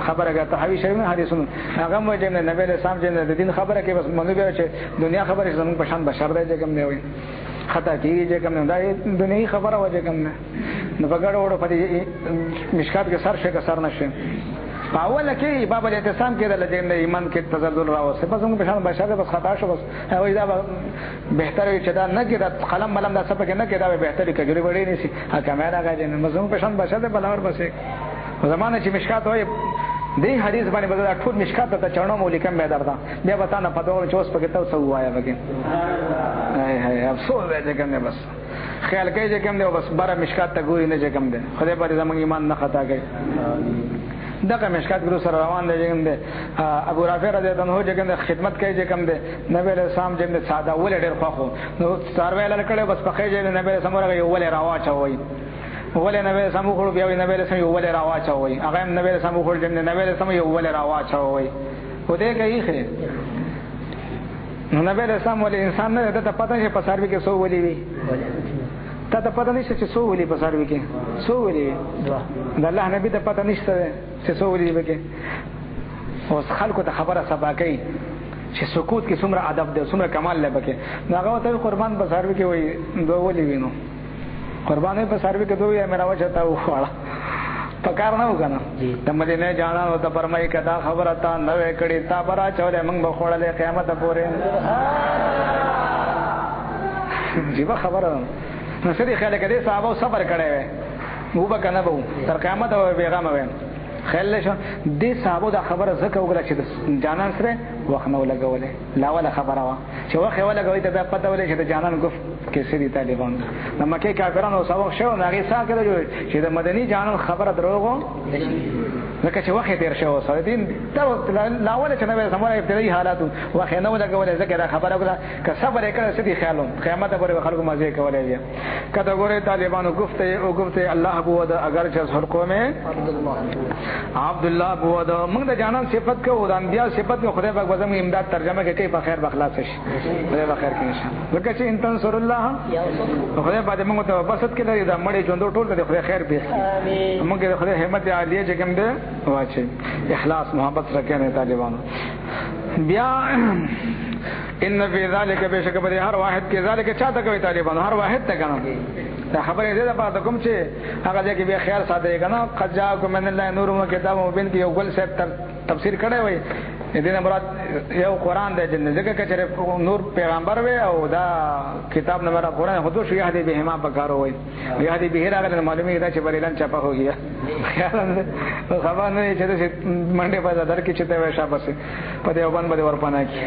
خبره گا تحتوی شربی نه حدیثونو هغه مو جنه نبی له سلام جنه د دین خبره کې بس منو بیا چې دنیا خبره زمون په شان بشر دی چې کوم نه وي خطا کیږي چې کوم نه دا دنیوي خبره وجه کوم نه نو بغړ وړو په مشکات کې سر شي که سر نشي اول کې باب الاعتصام کې د لجنه ایمان کې تزلزل راوځي بس موږ په شان بشر بس خطا شو بس هغه دا بهتر چې دا نه کې دا قلم ملم دا څه پکې نه کې دا بهتري کجوري وړي نشي حکمه راغی نو موږ په شان بشر په لور بسې زمانه چې مشکات وای دې حدیث باندې بدل ټول مشکات ته چړنو مولیکم به درته بیا وتا نه پدور چوس پکې ته څو وایا وکي هاي افسوس دې کوم نه بس خیال کوي چې کوم نه بس بار مشکات ته ګوري نه چې کوم ده خدای پر زموږ ایمان نه خطا کوي دغه مشکات ګرو سره روان دي چې کوم ده ابو رافع رضی الله عنه چې کوم ده خدمت کوي چې کوم ده نبی له سلام چې ساده ول ډېر خو نو سروي لاله کړي بس پخې چې نبی له سمورغه یو ول راوا چوي ولې نبی سمو خور بیا نبی له سم یو ول راوا چوي هغه نبی له سمو خور چې نبی له سم یو ول راوا چوي خو دې کوي خې نو نبی له سم ول انسان نه ته پته چې په سروي کې سو ولي وي ته پته نشته چې سو ولي په سروي کې سو ولي د الله نبی ته پته نشته چې سو ولي وکي اوس خلکو ته خبره سبا کوي چې سکوت کې څومره ادب دی څومره کمال لبکه هغه ته قربان په سروي کې وي دوه ولي وینو قربانې په سروي کې دوی مې راوچته وخاړه پکار نه وکنه د مدینه جانا او ته فرمایي کدا خبره تا نه وکړي تا برا چولې موږ به خوړلې قیامت پورې جیبه خبره نو سړي خیال کړي صحابه صبر کړي وو به کنه وو تر قیامت او پیغام وې خیال له دې صحابه دا خبره زکه وګړه چې جانان سره وخت نه لګولې لا ولا خبره وا چې وخت ولا لګوي ته پته ولې چې جانان ګف کې سړي طالبان نو مکه کافرانو سبق شو نه غي ساکره چې د مدني جانان خبره دروغو لکه چې وخت تیر شو سره دین دا لا ولا چې نه سموره ابتدایي حالات وخت نه لګولې زکه دا خبره وکړه که صبر وکړه سړي خیالو قیامت پورې خلکو مزه کولې بیا کته ګوره طالبانو گفته الله بود اگر چې حلقو میں عبد الله بود موږ د جانان صفت کو د انبیاء صفت کو خدای پاک وزم امداد ترجمه کوي په خیر بخلاص شي خدای په خیر کې نشه لکه چې ان تنصر الله خدای باندې موږ ته بسط کې لري دا مړې ژوند ټول د خدای خیر به امين موږ د خدای همت عالیه چې کوم ده واچي اخلاص محبت سره نه طالبانو بیا ان فی ذلک بشک بده هر واحد کې ذلک چاته کوي طالبانو هر واحد ته کنه دا خبره دې ده په کوم چې هغه ځکه به خیال ساته کنه قد جاءکم من الله نور و کتاب مبین کې یو ګل صاحب تفسیر کړی وای دې نه مراد یو قران دی ځکه چې نور پیغمبر وای او دا کتاب نه مراد قران خود شو یهدی به ما پکارو وای یهدی به راغله معلومه ده چې بریلان چپا هو گیا خبر نه چې منډه په در کې چې ته وښه بس په دې وبن باندې ورپانه کی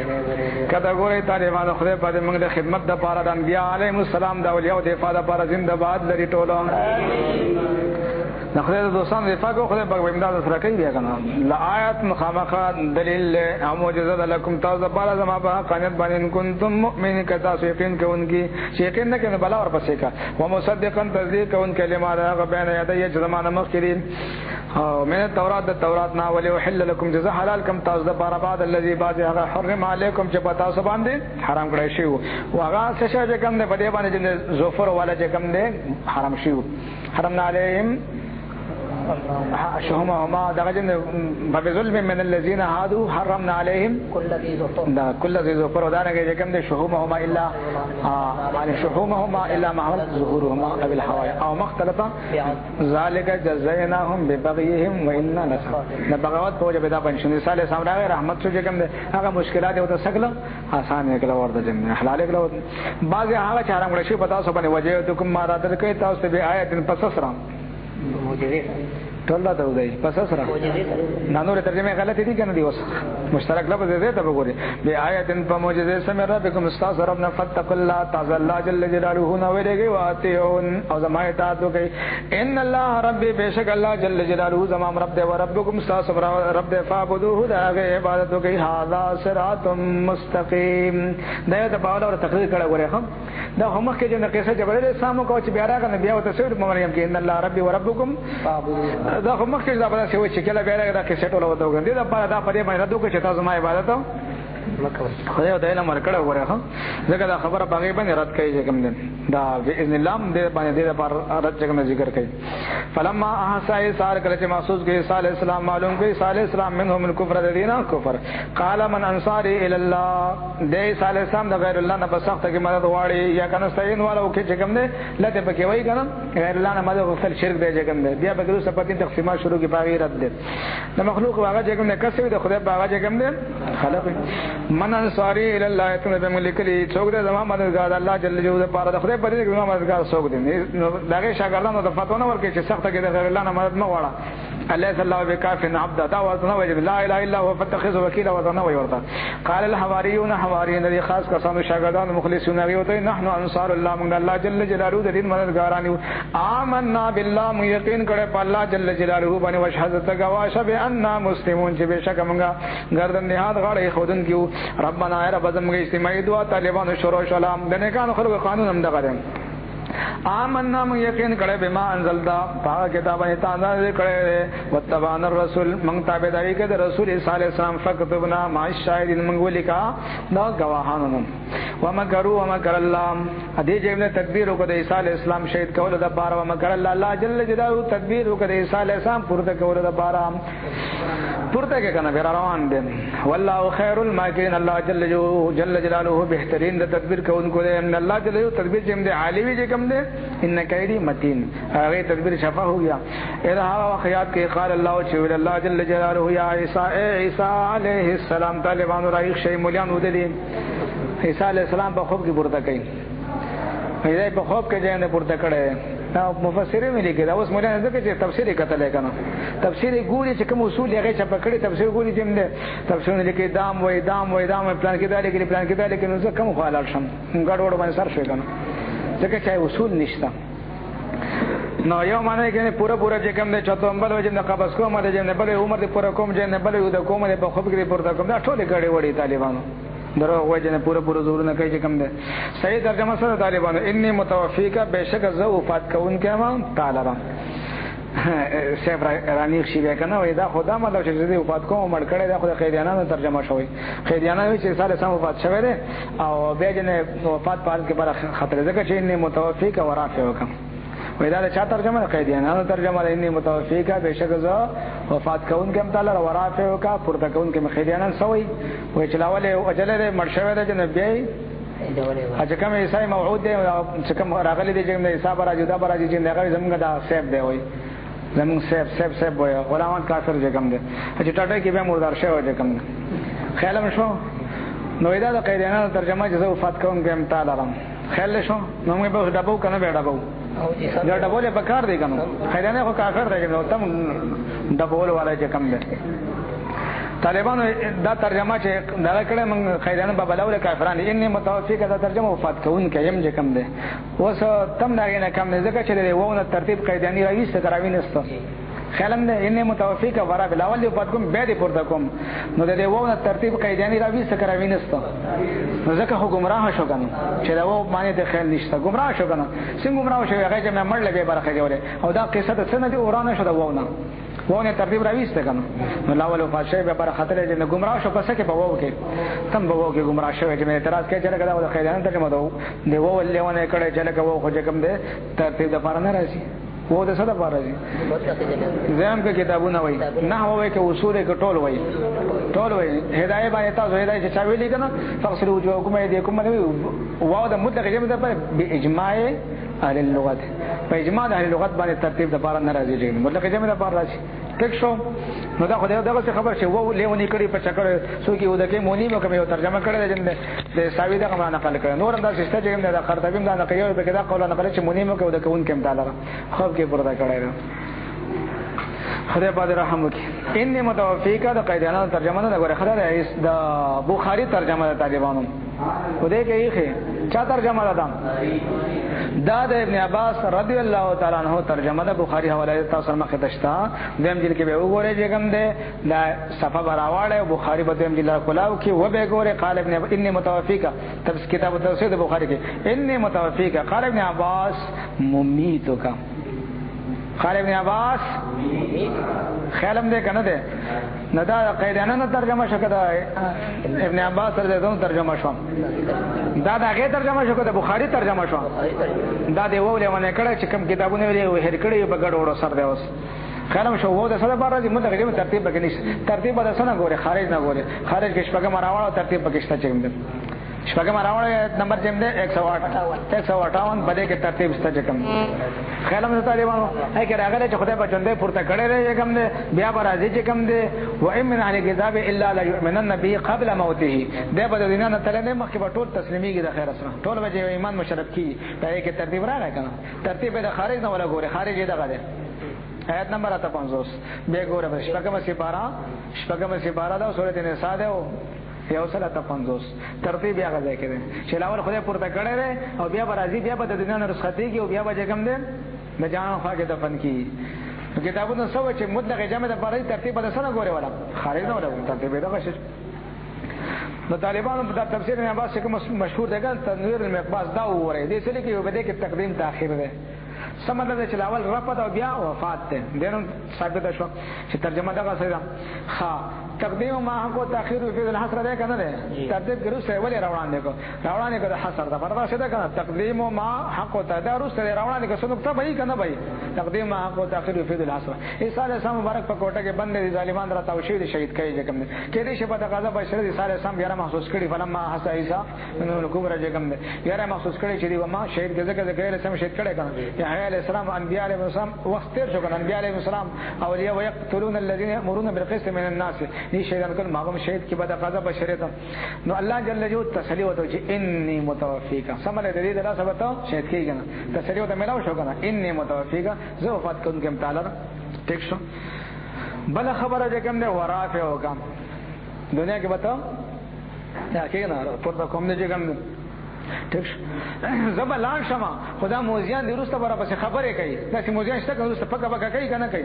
کدا ګورې طالبانو خدای په دې موږ د خدمت د پاره د انبیاء علیهم السلام د اولیاء د افاده لپاره زنده باد لري ټولو د خدای د دوستانو دفاع کو خدای په امداد سره کوي بیا کنه لا آیات مخامخه دلیل او معجزه لکم تاسو لپاره زما په قانت باندې کنتم مؤمنین کتا یقین کوونکی چې یقین نه کنه بلا ور پسې کا و مصدقا تصدیق کون کلمات هغه بیان یادې چې زمانه مخکې او من التورات د تورات نا ولي وحل لكم جزاء حلال کم تاسو د بار بعد الذي بعد هغه حرم علیکم چې پتا سو باندې حرام کړی شی او هغه څه چې کوم د بده باندې زوفر والا چې کوم دی حرام شی حرمنا علیهم شهمهما دغجن بظلم من الذين هادوا حرمنا عليهم كل ذي ظفر ودانګه کوم دي شهمهما الا عن شهمهما الا ما حملت ظهورهما او الحوايا او مختلطه ذلك جزيناهم ببغيهم وإنا لصادقون بغاوت په وجه بدا پنځه سال سامنے رحمت شو کوم دي هغه مشکلات او سکله آسان کله ورته جن حلال کله بعض هغه چارم غړي پتا سو باندې وجه ته کوم ما راته کوي تاسو به آیت پسسرا ټول دا ودی پس سره نانور ترجمه غلطی دي کنه دی اوس مشترک لفظ دې ته وګوري به آیتن په معجزه سم ربکم استاذ ربنا فتق الله تعالی الله جل جلاله نو ویږي واتیون او زما اطاعت وکي ان الله ربي بشک الله جل جلاله زما رب دې او ربکم استاذ رب دې فعبدوه دا عبادت وکي هذا صراط مستقيم دا ته په اړه تقریر کړه غوړي هم دا هم کې چې قصه جبرئیل سامو کو چې بیا راغله بیا ته سوي مریم کې ان الله ربي وربکم فعبدوه دا خو مخکې دا به څه و چې کله بیا دا کیسه ټوله وته وګڼي دا په دې باندې دوه چې تاسو ما عبادت خدای ته علم ورکړه وره ها ځکه دا خبره باغې باندې رد کوي چې کوم دین دا باذن الله دې باندې دې پر رد څنګه ذکر کوي فلما احسای سار کله چې محسوس کوي صالح السلام معلوم کوي صالح السلام منهم الكفر الذين كفر قال من انصاري الى الله دې صالح السلام د غیر الله نه بسخت کې مدد واړي یا کنه استعين والو کې چې کوم دې لته پکې وای کنه غیر الله نه مدد غفل شرک دې چې کوم دې بیا به ګرو سپاتین تقسیمات شروع کې باغې رد دې د مخلوق واغه چې کوم دې کسب دې خدای باغه چې کوم دې خلق من انصاری الى الله ته به ملکلی څوک دې زما مددگار الله جل جلاله پاره د خدای په دې کې زما مددگار څوک دې دغه شاګردانو ته فتوا نه ورکړي چې سخت کې د غیر الله نه مدد نه وړه الله صلی الله بکاف عبد دا ورته وجب لا اله الا هو فتخذ وکیلا ورته ورته قال الحواریون حواریون دې خاص کسانو شاګردانو مخلصون هغه ته نحن انصار الله من الله جل جلاله دې مددگارانو آمنا بالله مو یقین کړه په الله جل جلاله باندې وشهادت گواشه به ان مسلمون چې بشک موږ گردن نهاد غړې خودن کیو ربنا یا رب زموږ اجتماعي دعا طالبانو شروع سلام د نیکانو خلکو قانون هم دغه آمنا من یقین کړه بما انزلتا پاک کتاب ته تعالی کړه وتبان الرسول من تابعداري کړه رسول صلی الله علیه وسلم فكتبنا مع الشاهدين من ولیکا دا گواهانو ومکروا ومکر الله دې جبل تدبیر وکړه عیسی علیه السلام شهید کول د بار ومکر الله الله جل جلاله تدبیر وکړه عیسی علیه السلام پورته کول د بار پورته کې کنه بیر روان دي والله خير الماکرین الله جل جلاله بهترین د تدبیر کوونکو دی ان الله جل جلاله تدبیر جم دی عالی جی کم دے ان کیدی متین هغه تدبیر شفا ہو گیا الہ خیات کے قال الله چول الله جل جلاله یا عیسی علیہ السلام طالبان رایخ شی مولیان ودلی عیسی علیہ السلام په خوب کې پورته کړي ایدای په خوب کې ځان پورته کړي مفسرین لیکي دا اوس مولانا ځکه چې تفسیر کتل کنه تفسیر ګوري چې کوم اصول هغه چې پکړي تفسیر ګوري چې موږ تفسیر لیکي دام وای پلان کې دا لیکي پلان کې دا لیکي نو څه کوم خیال شم ګډ وډ باندې سر شوی کنه ځکه چې اصول نشته نو یو معنی کې پورا چې کوم د چتومبل وجه نه قبض کوم د جن بل عمر دې پورا کوم جن بل یو د کوم د په خوب کې پورته کوم دا ټول ګړې وړي طالبانو درو وجه نه پورا زور نه کوي چې کوم ده صحیح ترجمه سره طالبانو انی متوفیکا بشک ز وفات کون کما تعالی را شیخ رانی شي کنه وای دا خدا مطلب چې دې وفات کوم مړ کړي دا خدای قیدیانانو ترجمه شوی قیدیانانو چې سال سم وفات شوی دی او بیا جن وفات پار کې بل خطر ده چې انی متوفیکا ورافه وکم وای دا چا ترجمه قیدیانانو ترجمه انی متوفیکا بشک ز وفات کون کم تعالی را ورافه وکا پورته کون کې قیدیانان سوی وای چلاوله اجله مړ شوی دی جن بیا اځه کوم عیسی موعود دی چې کوم راغلی دی چې عیسی راځي دا راځي چې هغه زمونږ دا سیب دی وای زمونږ سیب وای غلامان کافر چې کوم دی چې ټاټه کې به مردار شوی دی کوم خیال مشو نو دا د قیدیانانو ترجمه چې وفات کوم کې تعالی رحم خیال شو نو موږ به ډبو کنه به ډبو دا ډبول په کار دی کنه قیدیان خو کافر دی نو تم ډبول والے چې کوم دی طالبانو دا ترجمه چې دا کړه من قیدیان په بلاول کافرانه ان متوفیک دا ترجمه وفات کون کې يم چې کم ده اوس تم دا نه کم نه ځکه چې د وونه ترتیب قیدیانی راويسته کراوي نسته خیالم نه ان متوفیک ورا بلاول یو پد کوم به دې پورته کوم نو د دې وونه ترتیب قیدانی راوي سکه راوي نسته نو ځکه خو گمراه شو کنه چې دا و باندې د خیال نشته گمراه شو کنه څنګه گمراه شو هغه چې مړ لګي برخه جوړه او دا قصه د سند اورانه شو دا وونه ترتیب راويسته کنه نو لاول فاشه به بر خطر چې گمراه شو پس کې په وو کې تم به وو کې گمراه شو چې اعتراض کوي چې دا د خیالانه ترجمه ده دی وو ولونه کړه چې لکه وو خو چې کوم ده ترتیب د پاره نه راځي وو د څه د پاره راځي زم کې کتابونه وای نه وای کې اصول کې ټول وای هدايه باندې تاسو هدايه چې چا ویلي کنه فصل وجوهكم ايديكم وو د مطلق جمع ده په اجماع اهل اللغت په اجماع اهل اللغت باندې ترتیب د پاره نه راځي مطلق جمع د پاره راځي ټیک شو نو دا خدای دغه خبر شي وو لیونی کړي په چکر سو کې ودکې مونی مو کوم ترجمه کړل د ساوی دغه معنا نقل کړ نور دا سیسته چې د قرطبی دا نقل په کدا قوله نقل چې مونی مو کې ودکون کې مطالعه خو کې پردا کړی خدای پاک رحم وکړي ان متوفیکا د قیدانه ترجمه نه غوړه خدای د بخاری ترجمه د طالبانو خدای کې یې چا ترجمه ده دا د ابن عباس رضی الله تعالی عنہ ترجمه د بخاری حواله تاسو مخه دشتا دیم جل کې به وګورئ چې کوم ده دا صفه براواله بخاری په دیم جل کلاو کې و به ګورئ قال ابن ان متوفیکا تفسیر کتاب التفسیر د بخاری کې ان متوفیکا قال ابن عباس ممیتک قال ابن عباس خیالم دې کنه ده نه دا قیدانه نه ترجمه شکه دا ابن عباس سره دې ترجمه شو دا هغه ترجمه شو د بخاری ترجمه شو دا دی وولې ونه کړه چې کوم کتابونه ویلي هر کړي په ګډ وړو سر دی اوس خیالم شو وو د سره بار راځي مونږ دغه ترتیب به نشي ترتیب به سره غوړي خارج نه غوړي خارج کې شپږه مراوړ ترتیب پکې شته چې شپږه مراوړ نمبر چې ده 158 بده کې ترتیب شته کوم خیالم ته طالبانو هي کې راغله چې خدای په چوندې پورته کړي لري کوم ده بیا به راځي چې کوم ده و ان من علی کتاب الا لا یؤمنن به قبل موته ده په دنیا نه تلنه مخکې په ټول تسلیمیږي د خیر سره ټول به ایمان مشرف کی په کې ترتیب راغی کنه ترتیب د خارج نه ولا ګوره خارج دغه ده آیت نمبر 50 به ګوره شپږم سپاره دا سورۃ النساء ده یو سره 50 ترتیب بیا غځای کړي چې لاول خدای پورته کړي او بیا راځي بیا په دنیا نه رسختي کې او بیا به کوم ده د جان خواږه دفن کی کتابونه سو چې مطلق جمع د پاره ترتیب د سره ګوره ولا خارج نه ولا ترتیب دغه شي نو طالبانو په تفسیر نه عباس کوم مشهور دی ګل تنویر المقباس دا وره دي چې کې یو بده کې تقدیم تاخير ده سمته د چلاول رفض او بیا وفات ده دنه ثابت شو چې ترجمه دغه سره ها تقدیم ما حق او تاخير فی الحصر ده کنه ده ترتیب ګرو سره ولې روان دي کو د حصر ده فرض شته کنه تقدیم ما حق او تدارس سره روان دي کو څنګه ته به کنه به تقدیم ما حق او تاخير فی الحصر عیسی علیه السلام مبارک په کوټه کې بند دي ظالمان را توحید شهید کوي کوم کې دې شپه د غضب بشر عیسی علیه السلام بیا محسوس کړي فلما حس عیسی من الکبر کوم دي بیا محسوس کړي چې دی ما شهید ګزګه سم شهید کړي کنه یحیی علیه السلام انبیاء علیه السلام وخت تیر شو کنه انبیاء علیه السلام اولیاء ويقتلون الذين يأمرون بالقسط من الناس دي شهیدان کله ماغم شهید کې بعد غضب بشریت نو الله جل جلاله تسلی وته چې انی متوفیک سمله دې دلا سبته شهید کېږي تسلی وته ملاو شو کنه انی متوفیک زه وفات کوم کې تعالی ټیک شو بل خبره چې کوم نه ورافه وکم دنیا کې بتاو دا کې نه پورته کوم نه چې کوم ټیک زبلان شمه خدا موزیان د روسته برابر خبره کوي دا چې موزیان شته روسته پکا کوي کنه کوي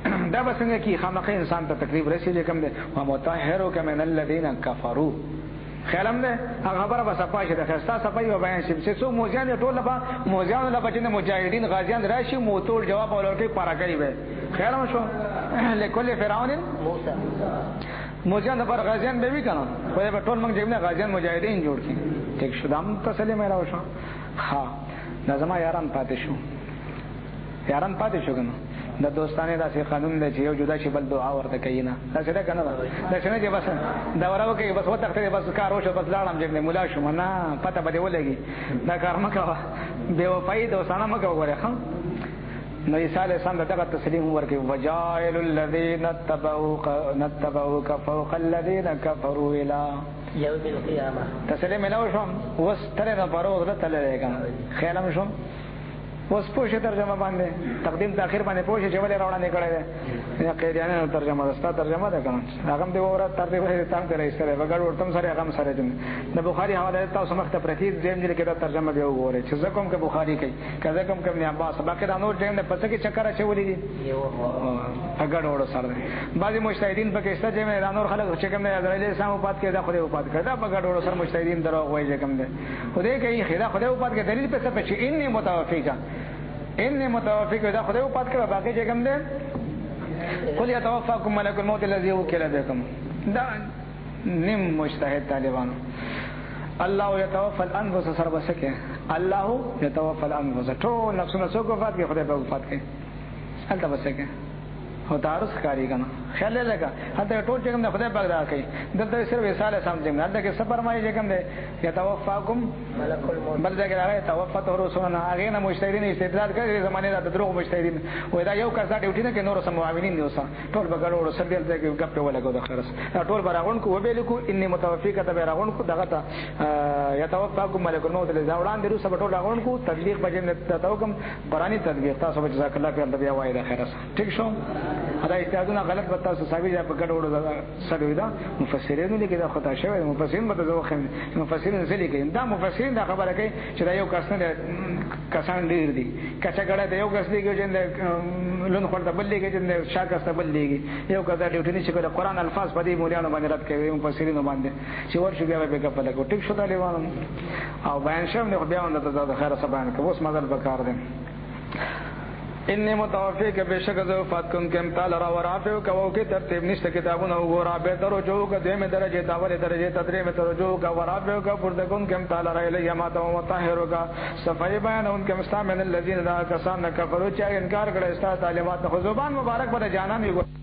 دا بسنګ کی خامخې انسان ته تکلیف رسېږي کوم ده او متطهرو کمن الذين كفروا خیالم ده خبره بس پاشه ده خستا صفای و بیان شي چې څو موزیان ټول لپاره موزیان لپاره چې مجاهدین غازیان راشي موتول جواب ورکړي پراګړي به خیالم شو لکل فرعون موسی موزیان لپاره غازیان به وی کنه خو به ټول موږ جمله غازیان مجاهدین جوړ کړي ټیک شو دام تسلی مې راو شو ها لازم یاران پاتې شو کنه د دوستانه داسې قانون دی چې یو جدا شي بل دعا ورته کوي نه دا څه کنه دا څنګه چې بس دا وراو کې بس وته ته بس کار وشو بس لاړم چې مولا شو نه پته بده ولګي دا کار مکه به وفای دوستانه مکه وګوره خان نو عیسی علیه السلام دغه تسلیم ورکړي وجائل الذين نتبعوك فوق الذين كفروا الى
يوم القيامه
تسلیم له شو واستره نه پرو درته لګم خیالم شو اوس پوښه ترجمه باندې تقدیم تاخير باندې پوښه چې ولې راوړنه کړې ده یا قیدیانو ترجمه ده ستا ترجمه ده کنه هغه دې وره تر دې تام ته راځي بغیر ورتم سره هغه سره دي د بخاری حواله تاسو مخ ته پرتی دیم دې کې دا ترجمه به وګورئ چې زکم کې بخاری کوي کله کوم کوم نه عباس باقي دا نور ټیم نه پته کې چکر اچولې دي اګړ وړو سره بعضي مجتهدین پکې استه چې نه نور خلک چې کوم نه اسرائیل سم پات کې دا خو دې پات کړه دا بغړ وړو سره مجتهدین درو وایي کوم دې خدای کوي خدا خدای پات کې دلیل په څه پچې اني متوفیقا اني متوفیق دا خدای پات کړه باقي چې کوم دې قل يتوفاكم ملك الموت الذي وكل بكم دا نیم مجتهد طالبانو الله يتوفى الانفس سر بسکه الله يتوفى الانفس ټول نفسونه څوک وفات کې خدای په وفات کې هلته بسکه هو تعرض کاری کنه خیال لگا هلته ټول چې کوم خدای پاک دا کوي دلته صرف وساله سمجھم نه دا کې سفر مایي چې کوم دی يتوفاكم ملك الموت بل دا کې راغی توفت رسولنا هغه نه مجتهدین استدلال کوي زمانه دا دروغ مجتهدین وای دا یو کس دا ډیوټي نه کې نور سم معاونین دي اوسه ټول بغړو سره دلته کې غپ په ولګو د خرس ټول براغون کو وبېل کو اني متوفیقه ته براغون کو دغه ته يتوفاكم ملك الموت الذي وړاندې روسه ټول راغون کو تبلیغ بجنه توکم قرآنی تدبیر تاسو جزاک الله خیر د بیا وای د خرس ٹھیک شو دا استعدادونه غلط بتا ساوي دا په ګډوډو سره دا مفسرین لیکي دا خطا شوی مفسرین به زه وخم مفسرین څه لیکي دا مفسرین دا خبره کوي چې دا یو کسان ډیر دي کچا ګړه دا یو کس دی چې لون خپل ته بلېږي چې شاکس ته بلېږي یو کدا ډیوټی نشي کولای قران الفاظ په دې مولانو باندې رد کوي مفسرین باندې چې ورشي بیا به کپل کو ټیک شو طالبان او بیان شوم نو بیا ونه ته خیر سبحان کو اوس مدل بکار دي انی متوفیک بشک ذو فاتکم کم تعالی را ورافع کو کی ترتیب نشته کتابونه وګورا به ترجو ک دیم درجه تاول درجه تدریم ترجو ک ورافع ک پردکون کم تعالی را الی ما تو مطهر ک صفای بیان ان کم استامن الذین لا کسان کفروا چا انکار کړه استا تعلیمات خو زبان مبارک پر جانان یو